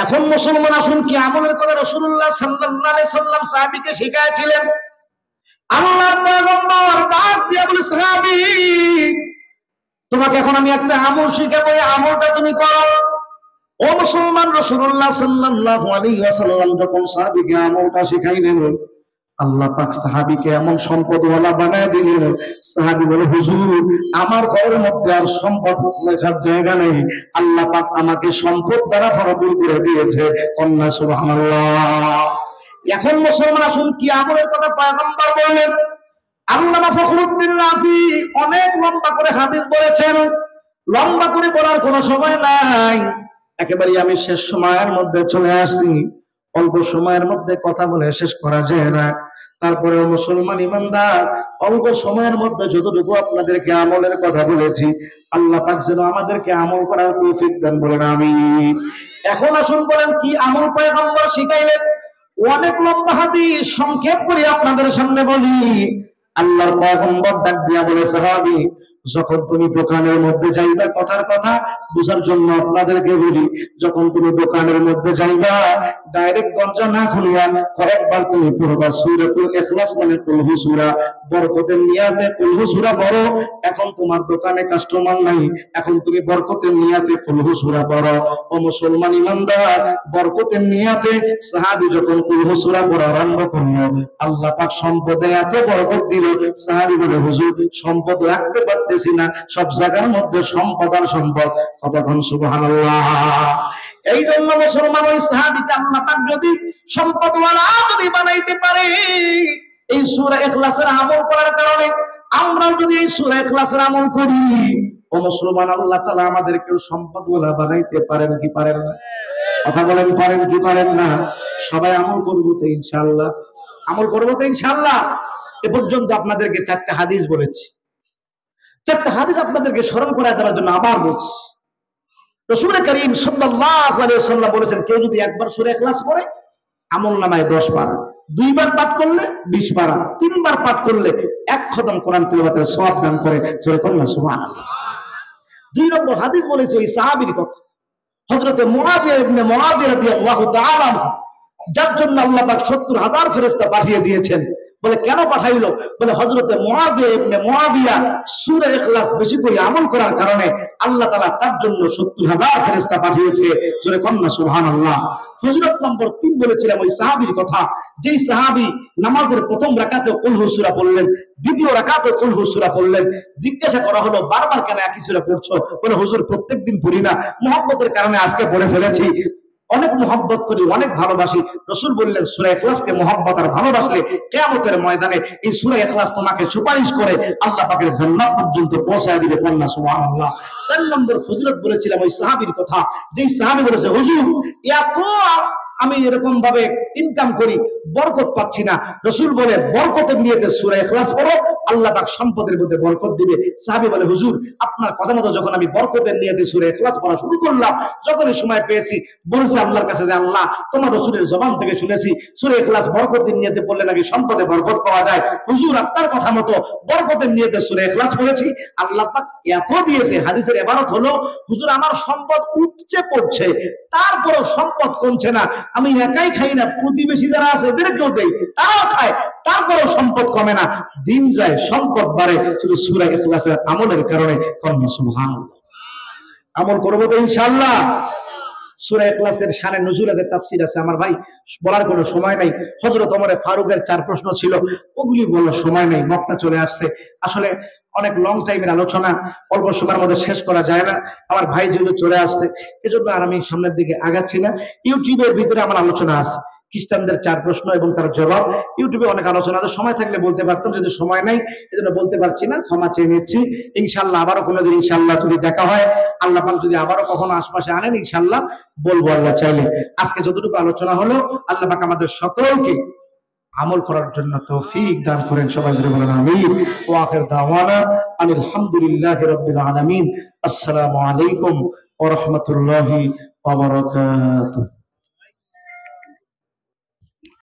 এখন মুসলমান আসুন, কি আমলের কথা রাসূলুল্লাহ সাল্লাল্লাহু আলাইহি সাল্লাম সাহাবীকে শিখাইছিলেন। আল্লাহর পয়গম্বর ডাক দিয়ে বলে, সাহাবী তোমাকে এখন আমি একটা আমল শিখাবো, এই আমলটা তুমি করো। ও মুসলমান, রাসূলুল্লাহ সাল্লাল্লাহু আলাইহি ওয়াসাল্লাম যখন সাহাবীকে আমলটা শিখাইলেন, আল্লাহ পাক সাহাবীকে এমন সম্পদওয়ালা বানায় দিলেন। সাহাবী বলে, হুজুর আমার ঘরের মধ্যে আর সম্পদ রাখার জায়গা নেই, আল্লাহ পাক আমাকে সম্পদ দ্বারা ভরপুর করে দিয়েছে। কন্যা সুবহানাল্লাহ। এখন মুসলমান আসুন, কি আমলের কথা পয়গম্বর বললেন। আল্লামা ফখরুদ্দীন রাজি অনেক লম্বা করে হাদিস বলেছেন, লম্বা করে বলার কোনো সময় নাই, একেবারে আমি শেষ সময়ের মধ্যে চলে আসছি। অল্প সময়ের মধ্যে কথা বলে শেষ করা যায় না। তারপরে মুসলমান ইমানদার, অল্প সময়ের মধ্যে যতটুকু আপনাদেরকে আমলের কথা বলেছি, আল্লাহ পাক যেন আমাদেরকে আমল করার তৌফিক দান বলেন আমিন। এখন আসুন বলেন, কি আমল পয়গম্বর শিখাইলেন। অনেক লম্বা হাদিস, সংক্ষেপ করে আপনাদের সামনে বলি। আল্লাহর পয়গম্বর ডাক দিয়া বলে, সাহাবী যখন তুমি দোকানের মধ্যে যাইবা, কথার কথা বুঝার জন্য আপনাদেরকে বলি, যখন তুমি দোকানের মধ্যে যাইবা, ডাইরেক্ট দরজা না খুলিয়া কয়েকবার তুমি পড়বা সূরাতুল ইখলাস, মানে কুল হু সূরা। বরকতের নিয়াতে কুল হু সূরা পড়ো। এখন তোমার দোকানে কাস্টমার নাই, এখন তুমি বরকতের নিয়াতে কুল হু সূরা পড়ো। ও মুসলমান ইমানদার, বরকতের নিয়াতে সাহাবী যখন কুল হু সূরা পড়া আরম্ভ করলো, আল্লাহ পাক সম্পদে এত বরকত দিল। সাহাবী বলে, হুজুর সম্পদ রাখতে পারতেছি না, সব জায়গার মধ্যে সম্পদ আর সম্পদ। কতক্ষণ সুবহানাল্লাহ। এই জন্য মুসলমান, ওই সাহাবীকে আল্লাহ পাক যদি সম্পদওয়ালা যদি বানাইতে পারে, এই সূরা ইখলাসের আমল করার কারণে, আমরা যদি এই সূরা ইখলাসের আমল করি, ও মুসলমান, আল্লাহ তাআলা আমাদেরকে সম্পদওয়ালা বানাইতে পারেন কি পারেন না? কথা বলেন, পারেন কি পারেন না? সবাই আমল করবো তো ইনশাআল্লাহ, আমল করবো তো ইনশাআল্লাহ। এ পর্যন্ত আপনাদেরকে 4টা হাদিস বলেছি। 4টা হাদিস আপনাদেরকে স্মরণ করায় দেওয়ার জন্য আবার বলছি। রাসূল করিম সাল্লাল্লাহু আলাইহি ওয়াসাল্লাম বলেছেন, কেউ যদি একবার সূরা ইখলাস পড়ে, আমলনামায় 10 পারা, 2বার পাঠ করলে 20 পারা, 3বার পাঠ করলে 1 খতম কোরআন তিলাওয়াতের সওয়াব দান করে। জোরে বলুন সুবহানাল্লাহ। 2 নম্বর হাদিস বলেছে ওই সাহাবীর কথা, হযরত মুআবিয়া ইবনে মুআবিয়া রাদিয়াল্লাহু তাআলা আনহু, যার জন্য আল্লাহ পাক 70,000 ফেরেশতা পাঠিয়ে দিয়েছেন। বলে কেন পাঠাইলো? বলে হযরত মুআবিয়া ইবনে মুআবিয়া সূরা ইখলাস বেশি করে আমল করার কারণে আল্লাহ তাআলা তার জন্য 70,000 ফেরেশতা পাঠিয়েছে। জোরে কন্না সুবহানাল্লাহ। ফজিলত নম্বর 3 বলেছিলাম ওই সাহাবীর কথা, যেই সাহাবী নামাজের প্রথম রাকাতে কুল হু সূরা পড়লেন, দ্বিতীয় রাকাতে কুল হু সূরা পড়লেন। জিজ্ঞাসা করা হলো, বারবার কেন একই সূরা পড়ছো? বলে, হুজুর প্রত্যেকদিন পড়ি না, মুহাব্বতের কারণে আজকে পড়ে ফেলেছি, অনেক মুহাব্বত করি, অনেক ভালোবাসি। রাসূল বললেন, সূরা ইখলাসকে মুহাব্বত আর ভালোবাসলে কিয়ামতের ময়দানে এই সূরা ইখলাস তোমাকে সুপারিশ করে আল্লাহ পাকের জান্নাত পর্যন্ত পৌঁছায় দিবে। কন্না সুবহানাল্লাহ। 4 নম্বর ফজিলত বলেছিলাম ওই সাহাবীর কথা, যেই সাহাবী বলেছে, হুজুর এত আমি এরকম ভাবে ইনকাম করি, বরকত পাচ্ছি না। রাসূল বলে, বরকতের নিয়তে সূরা ইখলাস পড়ো, আল্লাহ পাক সম্পদের মধ্যে বরকত দিবে। সাহাবী বলে, হুজুর আপনার কথা মতো যখন আমি বরকতের নিয়তে সূরা ইখলাস পড়া শুরু করলাম, যখনই সময় পেয়েছি বলেছি আল্লাহর কাছে যে, আল্লাহ তোমার রাসূলের জবান থেকে শুনেছি সূরা ইখলাস বরকতের নিয়তে পড়লে নাকি সম্পদে বরকত পাওয়া যায়। হুজুর আপনার কথা মতো বরকতের নিয়তে সূরা ইখলাস পড়েছি, আল্লাহ পাক এত দিয়েছে। হাদিসের ইবারত হলো, হুজুর আমার সম্পদ উপচে পড়ছে, তারপরও সম্পদ কমছে না। আমি একাই খাই না, প্রতিবেশী যারা আছে এদেরকেও দেই, তারাও খায়, তারপরও সম্পদ কমে না, দিন যায় সম্পদ বাড়ে, শুধু সূরা ইখলাসের আমলের কারণে। কন্না সুবহানাল্লাহ। আমল করবো তো ইনশাআল্লাহ। সূরা ইখলাসের শানে নুজুল আছে, তাফসীর আছে, আমার ভাই বলার কোনো সময় নাই। হযরত ওমর ফারুকের 4 প্রশ্ন ছিল, ওগুলি বলার সময় নেই, বক্তা চলে আসছে। আসলে অনেক লং টাইমের আলোচনা, অল্প সময়ের মধ্যে শেষ করা যায় না। আমার ভাই যেহেতু চলে আসছে, এজন্য আর আমি সামনের দিকে আগাচ্ছি না। ইউটিউবের ভিতরে আমার আলোচনা আছে, খ্রিস্টানদের 4 প্রশ্ন এবং তার জবাব। ইউটিউবে অনেক আলোচনা আছে, সময় থাকলে বলতে পারতাম, যদি সময় নাই এজন্য বলতে পারছি না, ক্ষমা চেয়ে নিচ্ছি। ইনশাল্লাহ আবারও কোনোদিন ইনশাল্লাহ যদি দেখা হয়, আল্লাহ পাক যদি আবারও কখনো আশপাশে আনেন, ইনশাল্লাহ বলবো আল্লাহ চাইলে। আজকে যতটুকু আলোচনা হলো, আল্লাহ পাক আমাদের সকলকে আমল করার জন্য তৌফিক দান করেন। সবাই জোরে বলেন আমিন। ওয়া আখির দাওয়ানা আলহামদুলিল্লাহি রাব্বিল আলামিন। আসসালামু আলাইকুম ওয়া রাহমাতুল্লাহি ওয়া বারাকাতুহু।